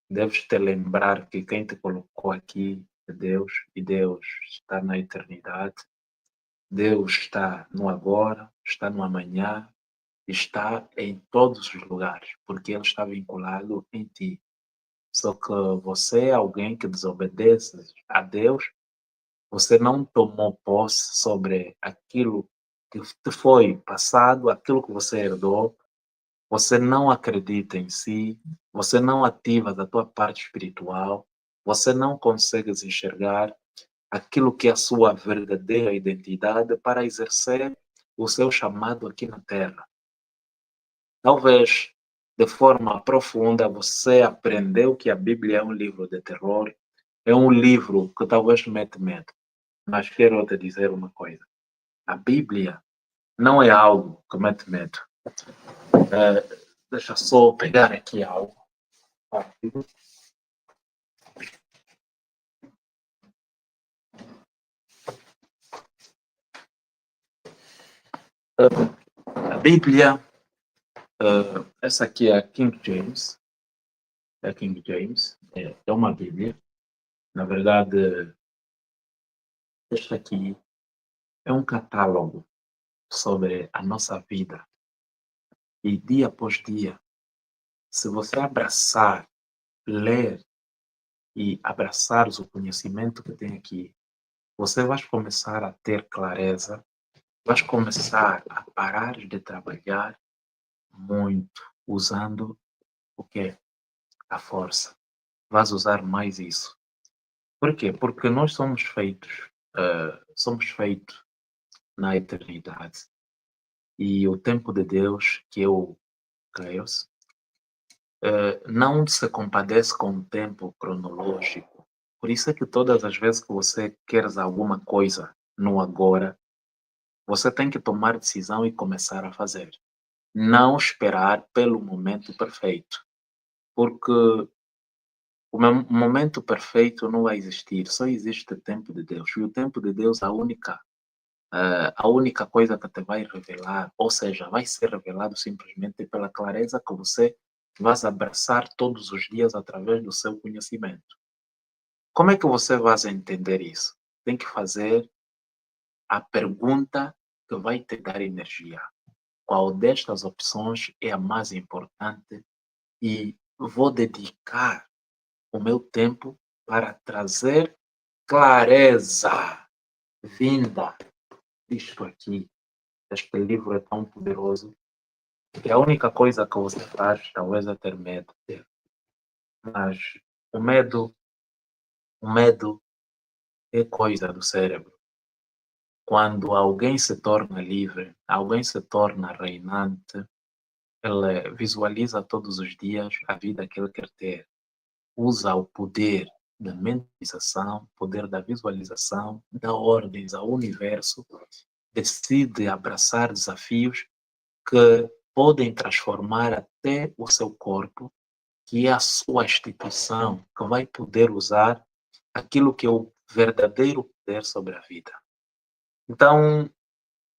deves te lembrar que quem te colocou aqui é Deus, e Deus está na eternidade. Deus está no agora, está no amanhã, está em todos os lugares, porque Ele está vinculado em ti. Só que você é alguém que desobedece a Deus, você não tomou posse sobre aquilo que te foi passado, aquilo que você herdou, você não acredita em si, você não ativa da tua parte espiritual, você não consegue enxergar aquilo que é a sua verdadeira identidade para exercer o seu chamado aqui na Terra. Talvez de forma profunda você aprendeu que a Bíblia é um livro de terror, é um livro que talvez mete medo. Mas quero te dizer uma coisa: a Bíblia não é algo que mete medo. Deixa só pegar aqui algo rápido. A Bíblia, essa aqui é a King James, é uma Bíblia. Na verdade, esta aqui é um catálogo sobre a nossa vida. E dia após dia, se você abraçar, ler e abraçar o conhecimento que tem aqui, você vai começar a ter clareza, vai começar a parar de trabalhar muito, usando o quê? A força. Vais usar mais isso. Por quê? Porque nós somos feitos na eternidade. E o tempo de Deus, que é o Kairos, não se compadece com o tempo cronológico. Por isso é que todas as vezes que você queres alguma coisa no agora, você tem que tomar decisão e começar a fazer. Não esperar pelo momento perfeito. Porque o momento perfeito não vai existir, só existe o tempo de Deus. E o tempo de Deus, a única coisa que te vai revelar, ou seja, vai ser revelado simplesmente pela clareza que você vais abraçar todos os dias através do seu conhecimento. Como é que você vai entender isso? Tem que fazer a pergunta que vai te dar energia. Qual destas opções é a mais importante? E vou dedicar o meu tempo para trazer clareza vinda disto aqui. Este livro é tão poderoso que a única coisa que você faz talvez é ter medo dele. Mas o medo, o medo é coisa do cérebro. Quando alguém se torna livre, alguém se torna reinante, ele visualiza todos os dias a vida que ele quer ter. Usa o poder da mentalização, poder da visualização, dá ordens ao universo, decide abraçar desafios que podem transformar até o seu corpo, que é a sua instituição, que vai poder usar aquilo que é o verdadeiro poder sobre a vida. Então,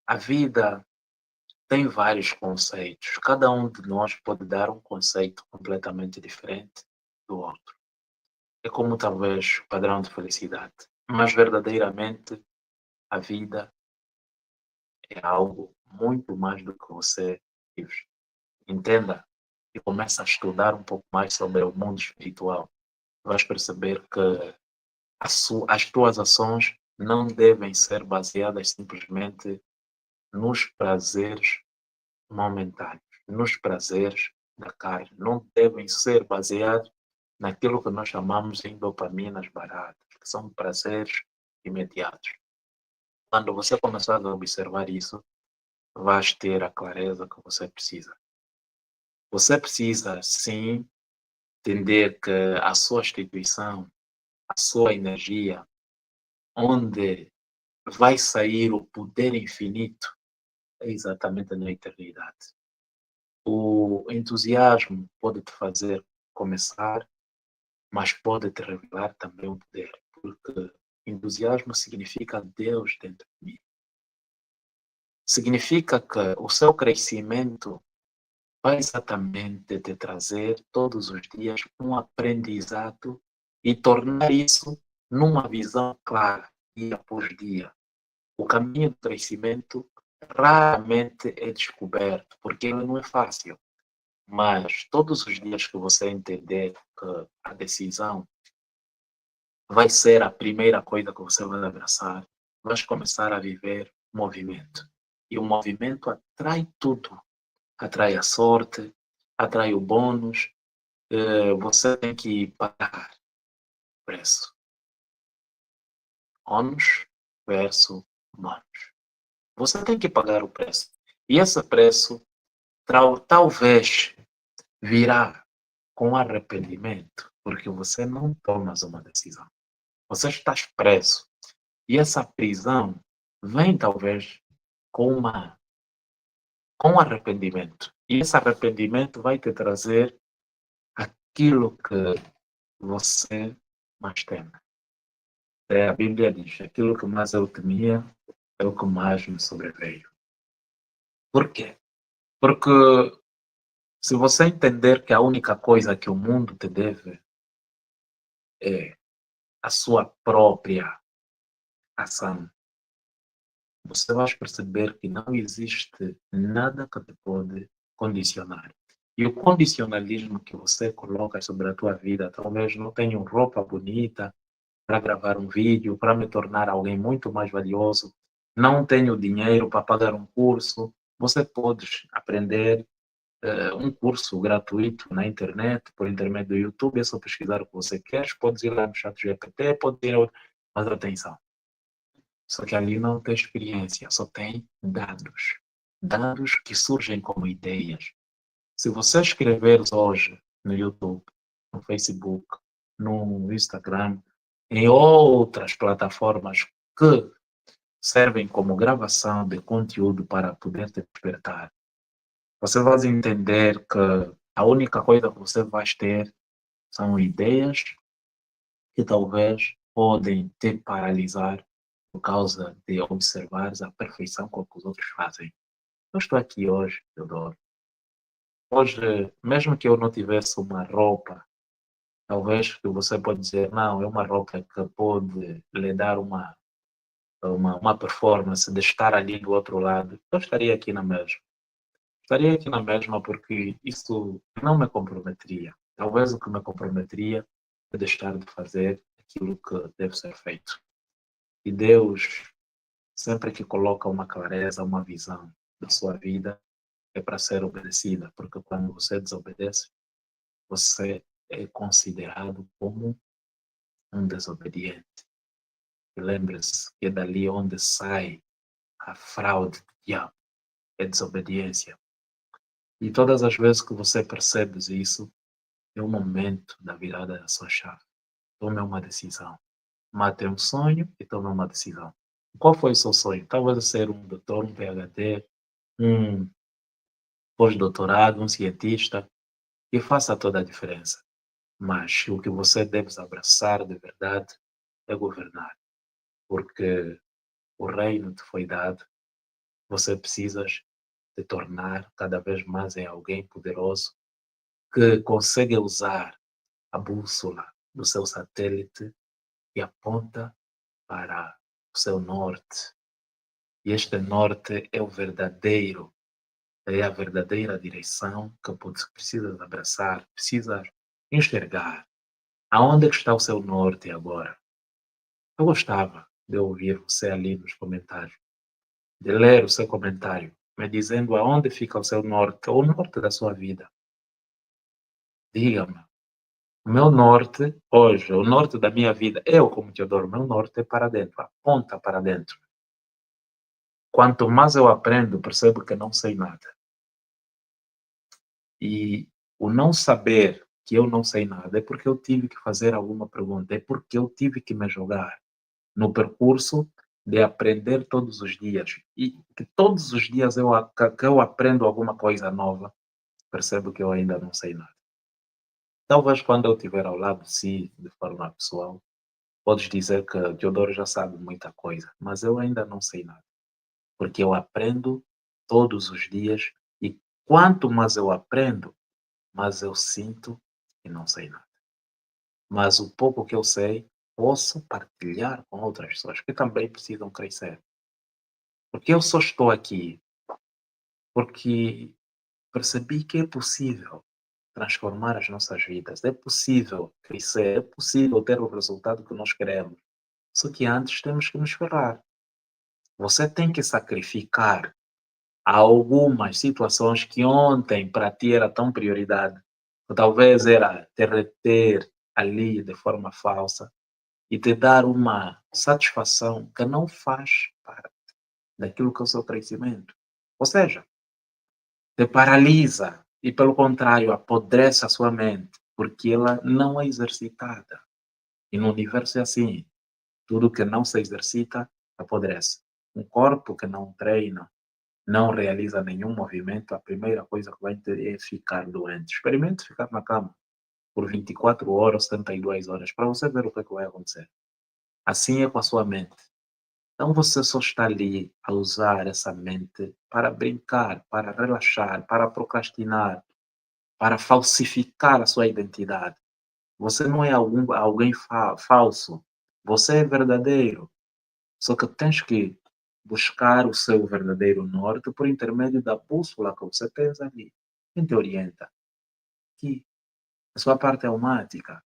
a vida tem vários conceitos. Cada um de nós pode dar um conceito completamente diferente do outro. É como talvez o padrão de felicidade. Mas verdadeiramente a vida é algo muito mais do que você vive. Entenda e começa a estudar um pouco mais sobre o mundo espiritual. Vais perceber que as tuas ações não devem ser baseadas simplesmente nos prazeres momentâneos, nos prazeres da carne. Não devem ser baseados naquilo que nós chamamos em dopaminas baratas, que são prazeres imediatos. Quando você começar a observar isso, vais ter a clareza que você precisa. Você precisa, sim, entender que a sua instituição, a sua energia, onde vai sair o poder infinito, é exatamente na eternidade. O entusiasmo pode te fazer começar, mas pode te revelar também o poder, porque entusiasmo significa Deus dentro de mim. Significa que o seu crescimento vai exatamente te trazer todos os dias um aprendizado e tornar isso numa visão clara, dia após dia. O caminho do crescimento raramente é descoberto, porque ele não é fácil. Mas todos os dias que você entender que a decisão vai ser a primeira coisa que você vai abraçar, vai começar a viver movimento. E o movimento atrai tudo. Atrai a sorte, atrai o bônus. Você tem que pagar o preço. Ônus versus bônus. Você tem que pagar o preço. E esse preço talvez virá com arrependimento, porque você não toma uma decisão. Você está preso. E essa prisão vem talvez com com arrependimento. E esse arrependimento vai te trazer aquilo que você mais teme. A Bíblia diz: aquilo que mais eu temia é o que mais me sobreveio. Por quê? Porque se você entender que a única coisa que o mundo te deve é a sua própria ação, você vai perceber que não existe nada que te pode condicionar. E o condicionalismo que você coloca sobre a tua vida, talvez não tenha roupa bonita para gravar um vídeo, para me tornar alguém muito mais valioso, não tenho dinheiro para pagar um curso, você pode aprender um curso gratuito na internet, por intermédio do YouTube, é só pesquisar o que você quer, pode ir lá no chat GPT, pode ir outro, mas atenção, só que ali não tem experiência, só tem dados. Dados que surgem como ideias. Se você escrever hoje no YouTube, no Facebook, no Instagram, em outras plataformas que servem como gravação de conteúdo para poder te despertar, você vai entender que a única coisa que você vai ter são ideias que talvez podem te paralisar por causa de observares a perfeição com que os outros fazem. Eu estou aqui hoje, Teodoro. Hoje, mesmo que eu não tivesse uma roupa, talvez que você pode dizer, não, é uma roupa que pode lhe dar uma performance de estar ali do outro lado. Eu estaria aqui na mesma. Estaria aqui na mesma porque isso não me comprometeria. Talvez o que me comprometeria é deixar de fazer aquilo que deve ser feito. E Deus, sempre que coloca uma clareza, uma visão da sua vida, é para ser obedecida, porque quando você desobedece, você é considerado como um desobediente. E lembre-se que é dali onde sai a fraude do diabo, é desobediência. E todas as vezes que você percebe isso, é o momento da virada da sua chave. Tome uma decisão. Mate um sonho e tome uma decisão. Qual foi o seu sonho? Talvez ser um doutor, um PhD, um pós-doutorado, um cientista, e faça toda a diferença. Mas o que você deve abraçar de verdade é governar, porque o reino te foi dado, você precisa te tornar cada vez mais em alguém poderoso que consegue usar a bússola do seu satélite e aponta para o seu norte. E este norte é o verdadeiro, é a verdadeira direção que você precisa abraçar, precisa enxergar. Aonde é que está o seu norte agora? Eu gostava de ouvir você ali nos comentários. de ler o seu comentário, me dizendo aonde fica o seu norte, ou o norte da sua vida. Diga-me. O meu norte, hoje, o norte da minha vida, eu como Teodoro, o meu norte é para dentro, aponta para dentro. Quanto mais eu aprendo, percebo que não sei nada. E o não saber que eu não sei nada é porque eu tive que fazer alguma pergunta, é porque eu tive que me jogar no percurso de aprender todos os dias. E que todos os dias que eu aprendo alguma coisa nova, percebo que eu ainda não sei nada. Talvez quando eu estiver ao lado de si, de forma pessoal, podes dizer que o Teodoro já sabe muita coisa, mas eu ainda não sei nada, porque eu aprendo todos os dias e quanto mais eu aprendo, mais eu sinto que não sei nada. Mas o pouco que eu sei, posso partilhar com outras pessoas que também precisam crescer. Porque eu só estou aqui porque percebi que é possível transformar as nossas vidas, é possível crescer, é possível ter o resultado que nós queremos. Só que antes temos que nos ferrar. Você tem que sacrificar algumas situações que ontem para ti era tão prioridade. Ou talvez era te reter ali de forma falsa e te dar uma satisfação que não faz parte daquilo que é o seu crescimento. Ou seja, te paralisa e, pelo contrário, apodrece a sua mente, porque ela não é exercitada. E no universo é assim: tudo que não se exercita apodrece. Um corpo que não treina, não realiza nenhum movimento, a primeira coisa que vai ter é ficar doente. Experimente ficar na cama por 24 horas, 72 horas, para você ver o que, é que vai acontecer. Assim é com a sua mente. Então você só está ali a usar essa mente para brincar, para relaxar, para procrastinar, para falsificar a sua identidade. Você não é alguém falso, você é verdadeiro. Só que tens que buscar o seu verdadeiro norte por intermédio da bússola que você tens ali. Quem te orienta? Que a sua parte almática,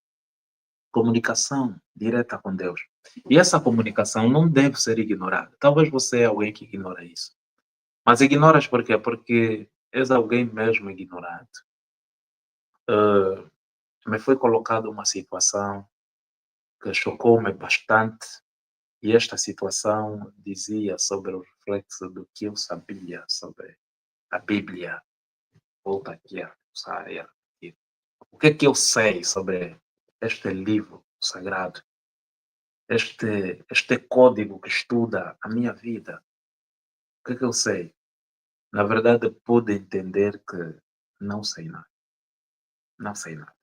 comunicação direta com Deus. E essa comunicação não deve ser ignorada. Talvez você é alguém que ignora isso. Mas ignoras por quê? Porque és alguém mesmo ignorante. Eh, Me foi colocada uma situação que chocou-me bastante. E esta situação dizia sobre o reflexo do que eu sabia sobre a Bíblia. Volto aqui a usar e a repetir. O que é que eu sei sobre este livro sagrado? Este código que estuda a minha vida? O que é que eu sei? Na verdade, pude entender que não sei nada. Não sei nada.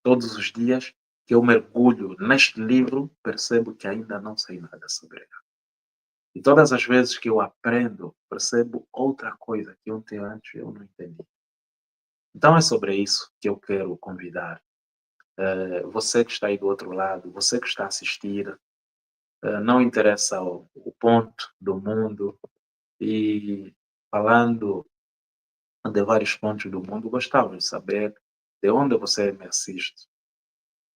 Todos os dias que eu mergulho neste livro, percebo que ainda não sei nada sobre ele. E todas as vezes que eu aprendo, percebo outra coisa que ontem antes eu não entendi. Então é sobre isso que eu quero convidar. Você que está aí do outro lado, você que está a assistir, não interessa o ponto do mundo, e falando de vários pontos do mundo, gostava de saber de onde você me assiste.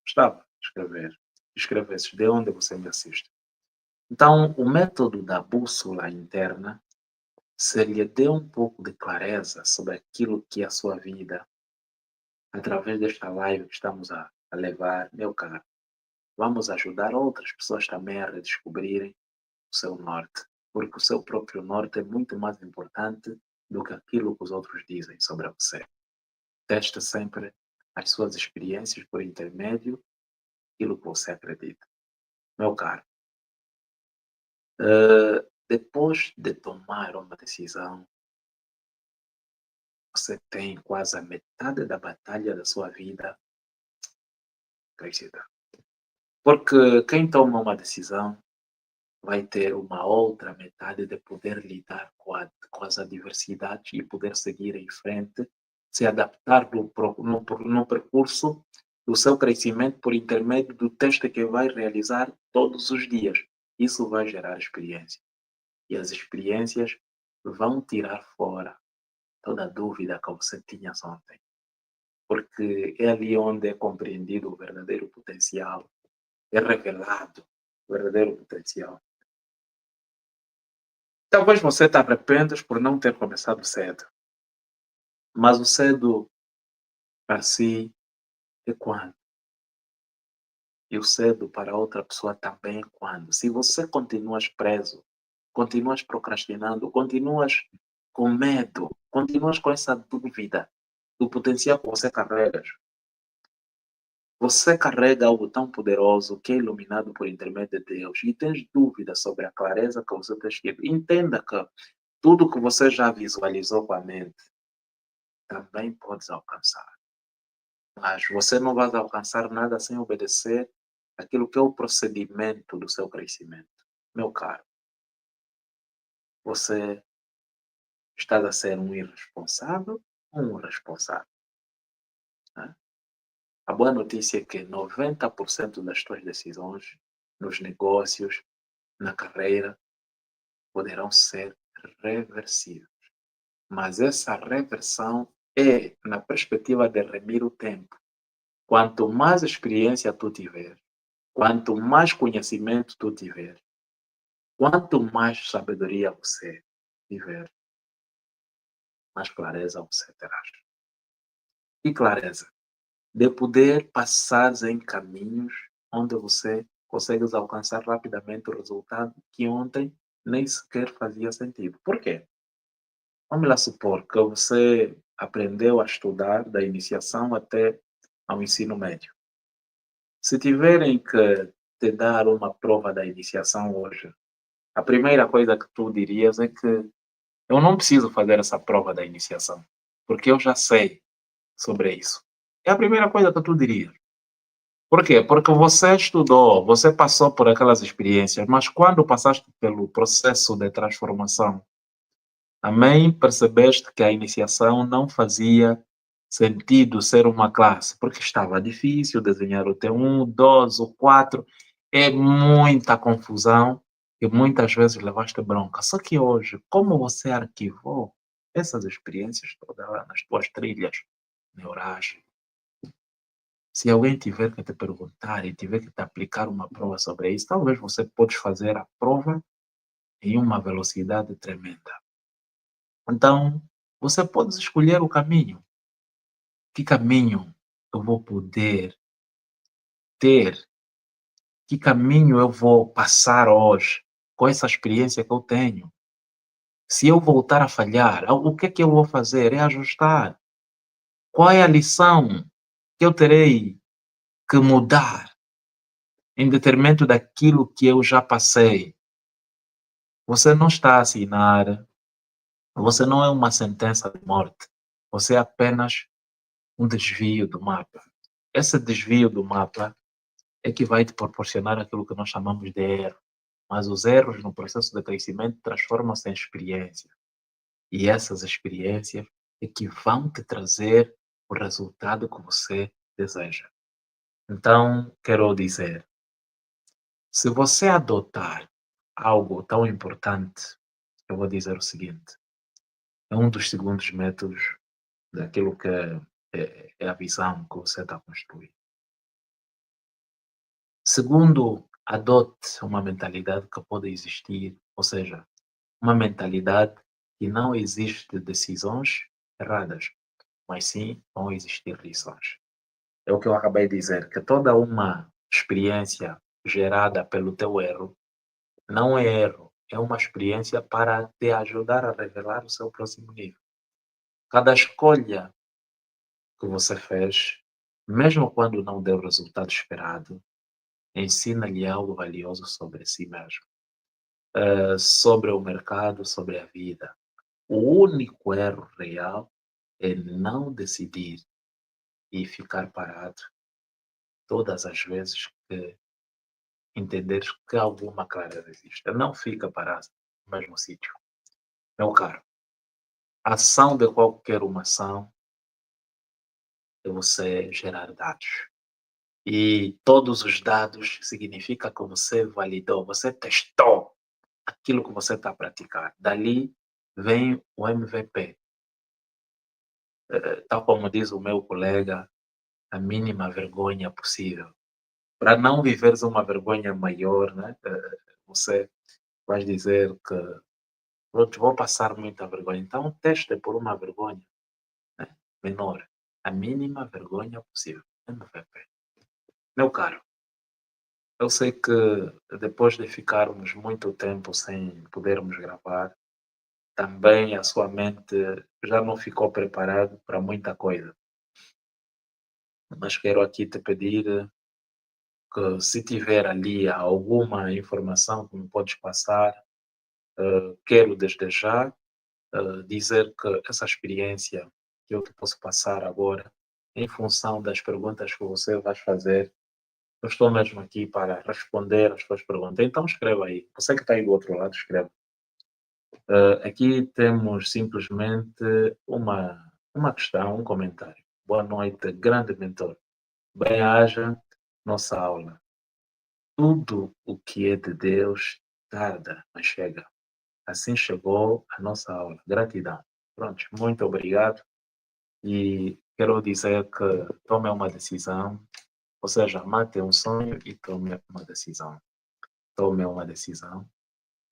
Gostava de escrever. Escrevesse de onde você me assiste. Então, o método da bússola interna, se lhe dê um pouco de clareza sobre aquilo que é a sua vida, através desta live que estamos a levar, meu caro, vamos ajudar outras pessoas também a redescobrirem o seu norte, porque o seu próprio norte é muito mais importante do que aquilo que os outros dizem sobre você. Teste sempre as suas experiências por intermédio daquilo que você acredita. Meu caro, depois de tomar uma decisão, você tem quase a metade da batalha da sua vida vencida. Porque quem toma uma decisão vai ter uma outra metade de poder lidar com as adversidades e poder seguir em frente, se adaptar no percurso do seu crescimento por intermédio do teste que vai realizar todos os dias. Isso vai gerar experiência. E as experiências vão tirar fora toda a dúvida que você tinha ontem. Porque é ali onde é compreendido o verdadeiro potencial, é revelado o verdadeiro potencial. Talvez você te arrependas por não ter começado cedo, mas o cedo para si é quando? E o cedo para outra pessoa também é quando? Se você continuas preso, continuas procrastinando, continuas com medo, continuas com essa dúvida do potencial que você carrega, você carrega algo tão poderoso que é iluminado por intermédio de Deus e tens dúvidas sobre a clareza que você tem tido. Entenda que tudo que você já visualizou com a mente também podes alcançar. Mas você não vai alcançar nada sem obedecer aquilo que é o procedimento do seu crescimento. Meu caro, você está a ser um irresponsável ou um responsável? Né? A boa notícia é que 90% das tuas decisões nos negócios, na carreira, poderão ser reversíveis. Mas essa reversão é na perspectiva de remir o tempo. Quanto mais experiência tu tiver, quanto mais conhecimento tu tiver, quanto mais sabedoria você tiver, mais clareza você terá. E clareza de poder passar em caminhos onde você consegue alcançar rapidamente o resultado que ontem nem sequer fazia sentido. Por quê? Vamos lá supor que você aprendeu a estudar da iniciação até ao ensino médio. Se tiverem que te dar uma prova da iniciação hoje, a primeira coisa que tu dirias é que eu não preciso fazer essa prova da iniciação, porque eu já sei sobre isso. É a primeira coisa que tu dirias. Por quê? Porque você estudou, você passou por aquelas experiências, mas quando passaste pelo processo de transformação, também percebeste que a iniciação não fazia sentido ser uma classe, porque estava difícil desenhar o T1, o 2, o 4, é muita confusão e muitas vezes levaste bronca. Só que hoje, como você arquivou essas experiências todas lá nas tuas trilhas neurais, se alguém tiver que te perguntar e tiver que te aplicar uma prova sobre isso, talvez você pode fazer a prova em uma velocidade tremenda. Então, você pode escolher o caminho. Que caminho eu vou poder ter? Que caminho eu vou passar hoje com essa experiência que eu tenho? Se eu voltar a falhar, o que é que eu vou fazer? É ajustar. Qual é a lição que eu terei que mudar em detrimento daquilo que eu já passei? Você não está a assinar, você não é uma sentença de morte. Você é apenas um desvio do mapa. Esse desvio do mapa é que vai te proporcionar aquilo que nós chamamos de erro. Mas os erros no processo de crescimento transformam-se em experiência. E essas experiências é que vão te trazer o resultado que você deseja. Então, quero dizer, se você adotar algo tão importante, eu vou dizer o seguinte: é um dos segundos métodos daquilo que é a visão que você está a construir. Segundo, adote uma mentalidade que pode existir, ou seja, uma mentalidade que não existe decisões erradas, mas sim vão existir lições. É o que eu acabei de dizer, que toda uma experiência gerada pelo teu erro não é erro, é uma experiência para te ajudar a revelar o seu próximo nível. Cada escolha que você fez, mesmo quando não deu o resultado esperado, ensina-lhe algo valioso sobre si mesmo, sobre o mercado, sobre a vida. O único erro real é não decidir e ficar parado todas as vezes que entenderes que alguma clareza existe. Não fica parado no mesmo sítio. Meu caro, a ação de qualquer uma ação é você gerar dados. E todos os dados significa que você validou, você testou aquilo que você está a praticar. Dali vem o MVP. Tal como diz o meu colega, a mínima vergonha possível. Para não viveres uma vergonha maior, né? Você vai dizer que pronto, vou passar muita vergonha. Então, teste por uma vergonha, né, menor, a mínima vergonha possível. MVP. Meu caro, eu sei que depois de ficarmos muito tempo sem podermos gravar, também a sua mente já não ficou preparada para muita coisa. Mas quero aqui te pedir que, se tiver ali alguma informação que me podes passar, quero desde já dizer que essa experiência que eu te posso passar agora, em função das perguntas que você vai fazer, eu estou mesmo aqui para responder as suas perguntas. Então escreva aí. Você que está aí do outro lado, escreva. Aqui temos simplesmente uma questão, um comentário. Boa noite, grande mentor. Bem-haja nossa aula. Tudo o que é de Deus tarda, mas chega. Assim chegou a nossa aula. Gratidão. Pronto, muito obrigado. E quero dizer que tome uma decisão, ou seja, mate um sonho e tome uma decisão. Tome uma decisão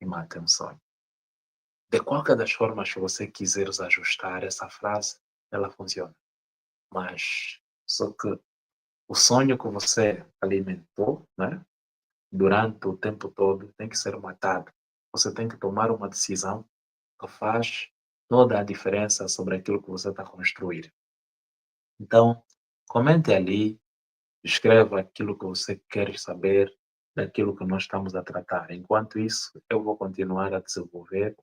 e mate um sonho. De qualquer das formas que você quiseres ajustar essa frase, ela funciona. Mas só que o sonho que você alimentou, né, durante o tempo todo tem que ser matado. Você tem que tomar uma decisão que faz toda a diferença sobre aquilo que você está a construir. Então, comente ali, escreva aquilo que você quer saber daquilo que nós estamos a tratar. Enquanto isso, eu vou continuar a desenvolver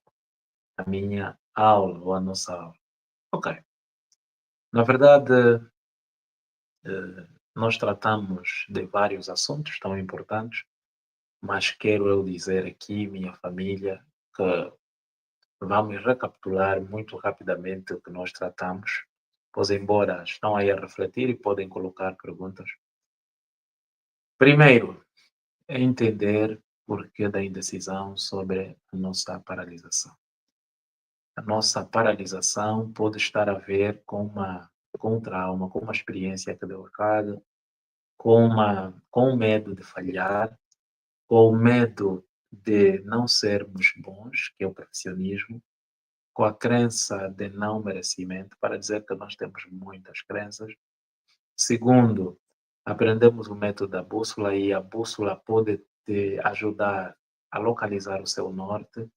a minha aula ou a nossa aula. Ok. Na verdade, nós tratamos de vários assuntos tão importantes, mas quero eu dizer aqui, minha família, que vamos recapitular muito rapidamente o que nós tratamos, pois embora estão aí a refletir e podem colocar perguntas. Primeiro, é entender o porquê da indecisão sobre a nossa paralisação. A nossa paralisação pode estar a ver com um trauma, com uma experiência que deu errado, com o medo de falhar, com o medo de não sermos bons, que é o perfeccionismo, com a crença de não merecimento, para dizer que nós temos muitas crenças. Segundo, aprendemos o método da bússola e a bússola pode te ajudar a localizar o seu norte,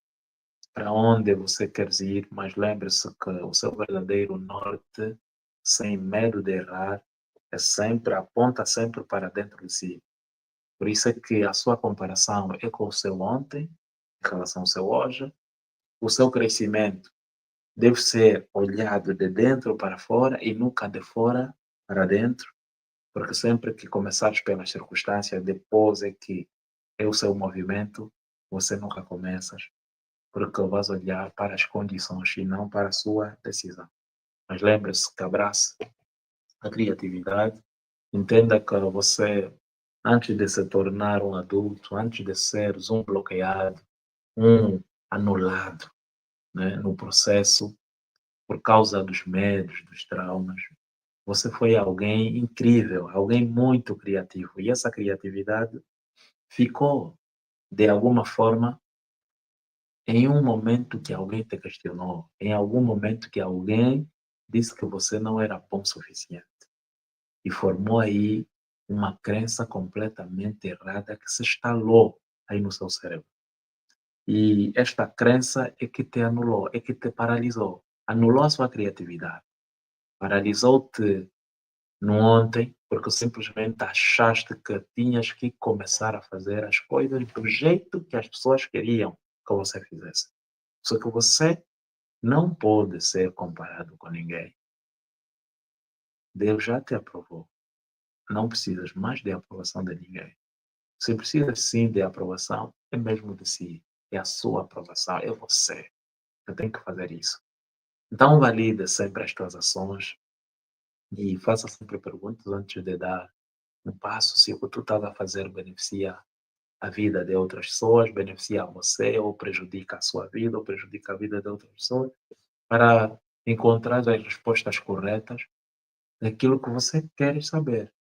para onde você quer ir, mas lembre-se que o seu verdadeiro norte, sem medo de errar, é sempre, aponta sempre para dentro de si. Por isso é que a sua comparação é com o seu ontem, em relação ao seu hoje. O seu crescimento deve ser olhado de dentro para fora e nunca de fora para dentro, porque sempre que começares pelas circunstâncias, depois é que é o seu movimento, você nunca começas, porque vais olhar para as condições e não para a sua decisão. Mas lembre-se que abrace a criatividade, entenda que você, antes de se tornar um adulto, antes de seres um bloqueado, um anulado, né, no processo, por causa dos medos, dos traumas, você foi alguém incrível, alguém muito criativo. E essa criatividade ficou, de alguma forma, em um momento que alguém te questionou, em algum momento que alguém disse que você não era bom o suficiente. E formou aí uma crença completamente errada que se instalou aí no seu cérebro. E esta crença é que te anulou, é que te paralisou. Anulou a sua criatividade. Paralisou-te no ontem, porque simplesmente achaste que tinhas que começar a fazer as coisas do jeito que as pessoas queriam que você fizesse. Só que você não pode ser comparado com ninguém. Deus já te aprovou. Não precisas mais de aprovação de ninguém. Você precisa sim de aprovação, é mesmo de si. É a sua aprovação, é você. Você tem que fazer isso. Então valide sempre as tuas ações e faça sempre perguntas antes de dar um passo se o que tu estás a fazer beneficia a vida de outras pessoas, beneficia você, ou prejudica a sua vida, ou prejudica a vida de outras pessoas, para encontrar as respostas corretas daquilo que você quer saber.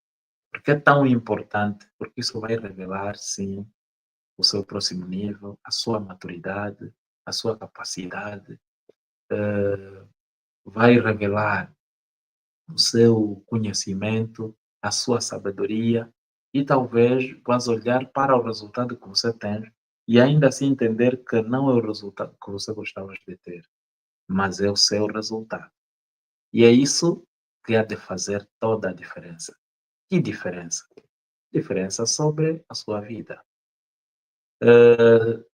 Porque é tão importante, porque isso vai revelar, sim, o seu próximo nível, a sua maturidade, a sua capacidade, vai revelar o seu conhecimento, a sua sabedoria, e talvez vás olhar para o resultado que você tem e ainda assim entender que não é o resultado que você gostava de ter, mas é o seu resultado. E é isso que há de fazer toda a diferença. Que diferença? Diferença sobre a sua vida.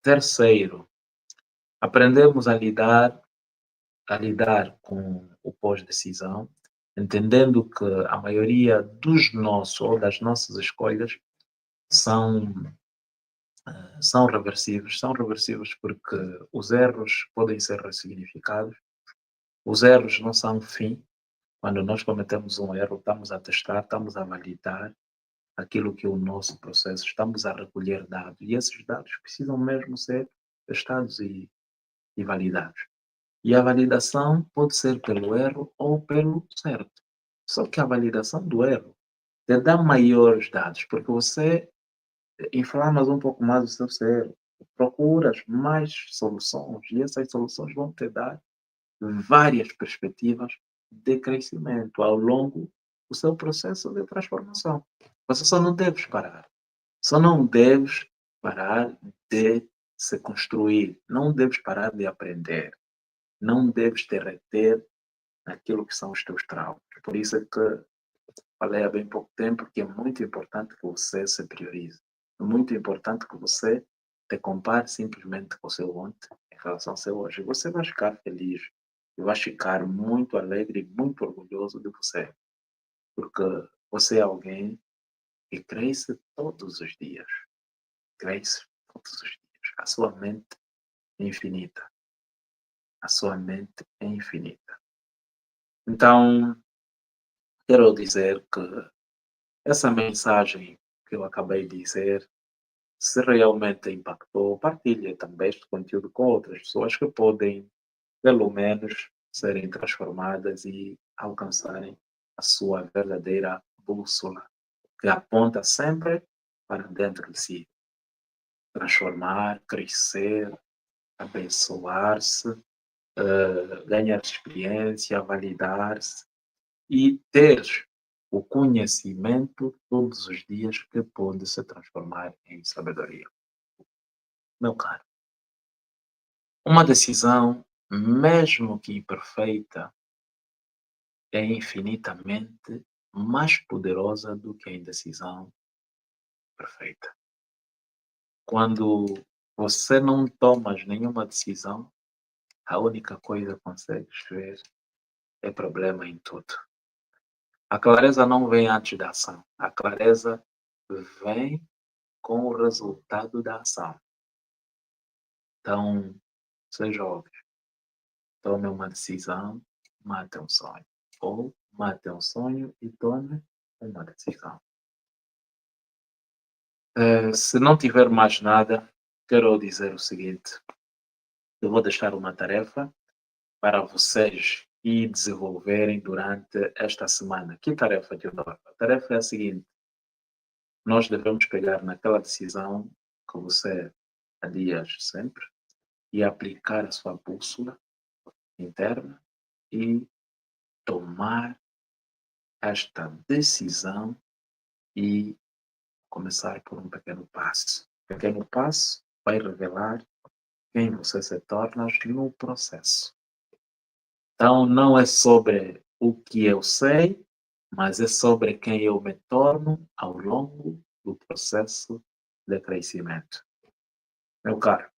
Terceiro, aprendemos a lidar com o pós-decisão, entendendo que a maioria dos nossos ou das nossas escolhas são, são reversíveis porque os erros podem ser ressignificados, os erros não são fim. Quando nós cometemos um erro, estamos a testar, estamos a validar aquilo que é o nosso processo, estamos a recolher dados e esses dados precisam mesmo ser testados e validados. E a validação pode ser pelo erro ou pelo certo. Só que a validação do erro te dá maiores dados, porque você inflamas um pouco mais o seu cérebro, procuras mais soluções e essas soluções vão te dar várias perspectivas de crescimento ao longo do seu processo de transformação. Você só não deves parar. Só não deves parar de se construir. Não deves parar de aprender. Não deves te reter naquilo que são os teus traumas. Por isso é que falei há bem pouco tempo que é muito importante que você se priorize. É muito importante que você te compare simplesmente com o seu ontem em relação ao seu hoje. Você vai ficar feliz e vai ficar muito alegre e muito orgulhoso de você, porque você é alguém que cresce todos os dias. Cresce todos os dias. A sua mente é infinita. A sua mente é infinita. Então, quero dizer que essa mensagem que eu acabei de dizer, se realmente impactou, partilhe também este conteúdo com outras pessoas que podem, pelo menos, serem transformadas e alcançarem a sua verdadeira bússola, que aponta sempre para dentro de si. Transformar, crescer, abençoar-se, ganhar experiência, validar-se e ter o conhecimento todos os dias que pode se transformar em sabedoria. Meu caro, uma decisão, mesmo que imperfeita, é infinitamente mais poderosa do que a indecisão perfeita. Quando você não tomas nenhuma decisão, a única coisa que consegues ver é problema em tudo. A clareza não vem antes da ação. A clareza vem com o resultado da ação. Então, seja óbvio, tome uma decisão, mate um sonho. Ou mate um sonho e tome uma decisão. Se não tiver mais nada, quero dizer o seguinte: eu vou deixar uma tarefa para vocês e desenvolverem durante esta semana. Que tarefa que eu dou? A tarefa é a seguinte: nós devemos pegar naquela decisão que você adia sempre e aplicar a sua bússola interna e tomar esta decisão e começar por um pequeno passo. O pequeno passo vai revelar quem você se torna no processo. Então, não é sobre o que eu sei, mas é sobre quem eu me torno ao longo do processo de crescimento. Meu caro,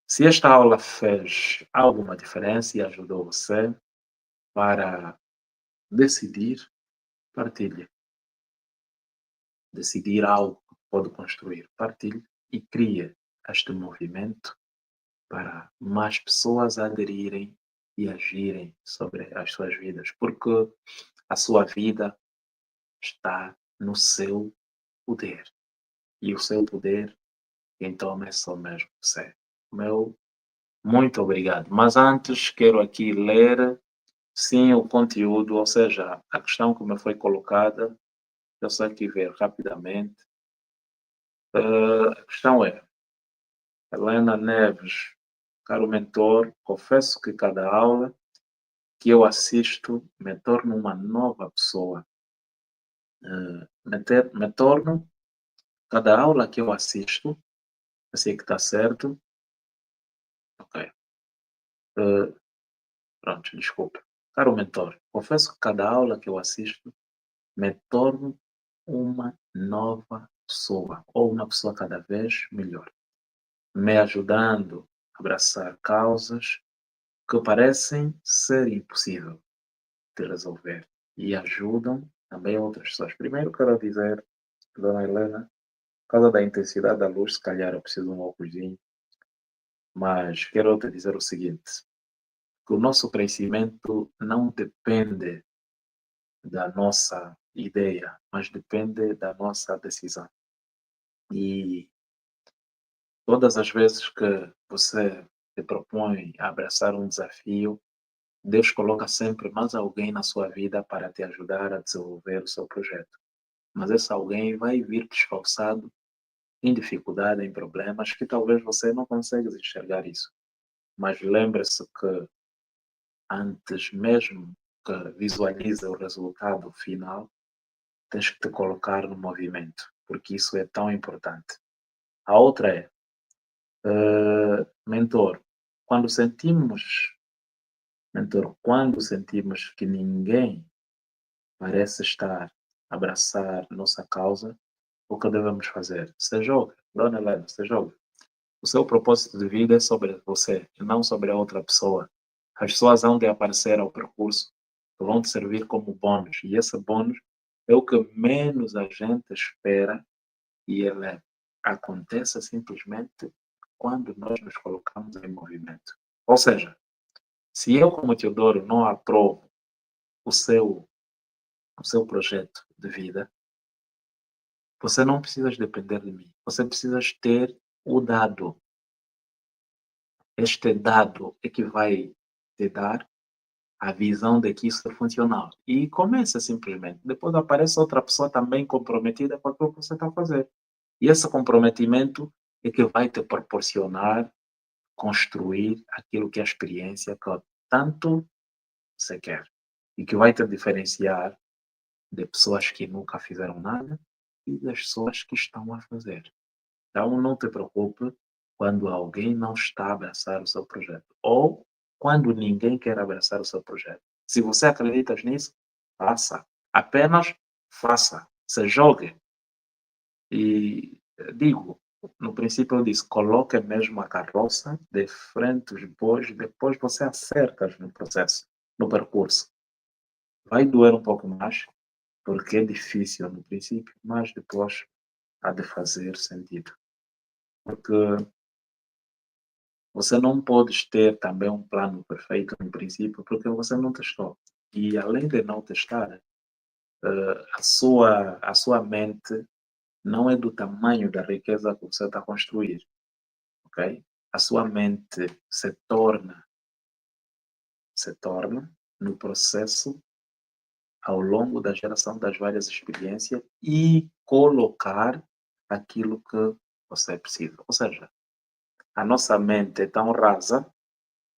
se esta aula fez alguma diferença e ajudou você para decidir, partilhe. Decidir algo que pode construir, partilhe e crie este movimento para mais pessoas aderirem e agirem sobre as suas vidas, porque a sua vida está no seu poder. E o seu poder, quem toma é só mesmo você. Meu muito obrigado. Mas antes quero aqui ler, sim, o conteúdo, ou seja, a questão que me foi colocada, eu só aqui ver rapidamente. A questão é, Helena Neves Caro mentor, confesso que cada aula que eu assisto me torna uma nova pessoa. Me torno, cada aula que eu assisto, assim que está certo, ok. Eh, Pronto, desculpa. Caro mentor, confesso que cada aula que eu assisto me torno uma nova pessoa, ou uma pessoa cada vez melhor, me ajudando a abraçar causas que parecem ser impossível de resolver e ajudam também outras pessoas. Primeiro, quero dizer, Dona Helena, por causa da intensidade da luz, se calhar eu preciso de um óculosinho, mas quero te dizer o seguinte, que o nosso crescimento não depende da nossa ideia, mas depende da nossa decisão. E todas as vezes que você se propõe a abraçar um desafio, Deus coloca sempre mais alguém na sua vida para te ajudar a desenvolver o seu projeto. Mas esse alguém vai vir disfarçado em dificuldade, em problemas que talvez você não consiga enxergar isso. Mas lembre-se que antes mesmo que visualize o resultado final, tens que te colocar no movimento, porque isso é tão importante. A outra é, mentor, quando sentimos, quando sentimos que ninguém parece estar a abraçar nossa causa, o que devemos fazer? Se joga, Dona Helena, se joga. O seu propósito de vida é sobre você e não sobre a outra pessoa. As pessoas hão de aparecer ao percurso que vão te servir como bônus. E esse bônus é o que menos a gente espera e ele acontece simplesmente quando nós nos colocamos em movimento. Ou seja, se eu, como Teodoro, não aprovo o seu, o seu projeto de vida, você não precisa depender de mim. Você precisa ter o dado. Este dado é que vai te dar a visão de que isso é funcional. E começa simplesmente. Depois aparece outra pessoa também comprometida com aquilo que você está a fazer. E esse comprometimento é que vai te proporcionar construir aquilo que é a experiência que tanto você quer. E que vai te diferenciar de pessoas que nunca fizeram nada e das pessoas que estão a fazer. Então, não te preocupe quando alguém não está a abraçar o seu projeto ou quando ninguém quer abraçar o seu projeto. Se você acredita nisso, faça. Apenas faça. Se jogue. E digo, no princípio eu disse, coloque mesmo a carroça de frente aos bois, depois você acerta no processo, no percurso. Vai doer um pouco mais, porque é difícil no princípio, mas depois há de fazer sentido. Porque você não pode ter também um plano perfeito no princípio, porque você não testou. E além de não testar, a sua mente não é do tamanho da riqueza que você está a construir, ok? A sua mente se torna no processo ao longo da geração das várias experiências e colocar aquilo que você precisa. Ou seja, a nossa mente é tão rasa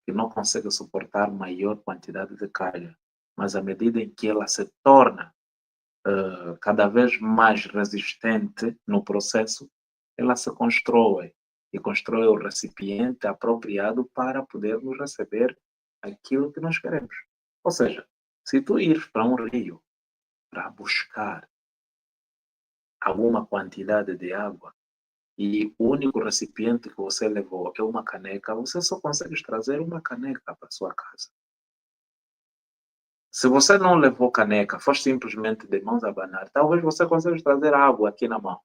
que não consegue suportar maior quantidade de carga. Mas à medida em que ela se torna cada vez mais resistente no processo, ela se constrói e constrói o recipiente apropriado para podermos receber aquilo que nós queremos. Ou seja, se tu ires para um rio para buscar alguma quantidade de água e o único recipiente que você levou é uma caneca, você só consegue trazer uma caneca para sua casa. Se você não levou caneca, for simplesmente de mãos a abanar, talvez você consiga trazer água aqui na mão.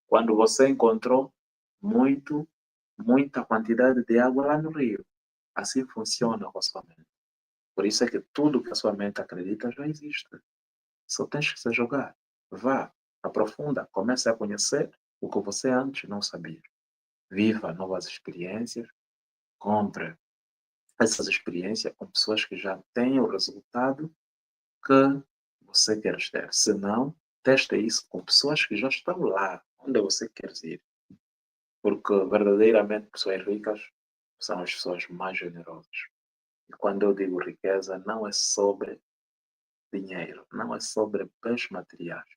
Quando você encontrou muita quantidade de água lá no rio. Assim funciona com a sua mente. Por isso é que tudo que a sua mente acredita já existe. Só tens que se jogar. Vá, aprofunda, comece a conhecer o que você antes não sabia. Viva novas experiências, compre essas experiências com pessoas que já têm o resultado que você quer ter. Se não, teste isso com pessoas que já estão lá onde você quer ir. Porque verdadeiramente pessoas ricas são as pessoas mais generosas. E quando eu digo riqueza, não é sobre dinheiro, não é sobre bens materiais,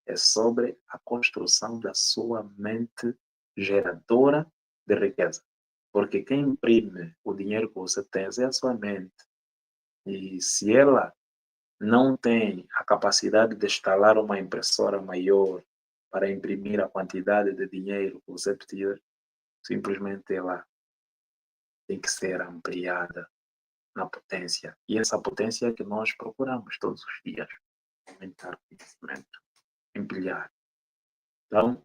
é sobre a construção da sua mente geradora de riqueza. Porque quem imprime o dinheiro que você tem é a sua mente. E se ela não tem a capacidade de instalar uma impressora maior para imprimir a quantidade de dinheiro que você precisa, simplesmente ela tem que ser ampliada na potência. E essa potência é que nós procuramos todos os dias. Aumentar conhecimento, ampliar. Então,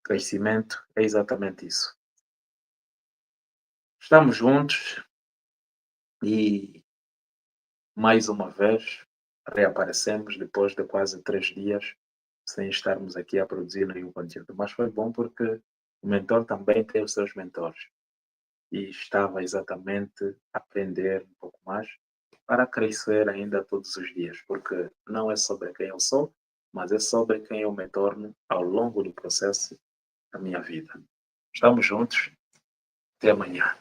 crescimento é exatamente isso. Estamos juntos e, mais uma vez, reaparecemos depois de quase 3 dias sem estarmos aqui a produzir nenhum conteúdo. Mas foi bom porque o mentor também tem os seus mentores. E estava exatamente a aprender um pouco mais para crescer ainda todos os dias, porque não é sobre quem eu sou, mas é sobre quem eu me torno ao longo do processo da minha vida. Estamos juntos. Até amanhã.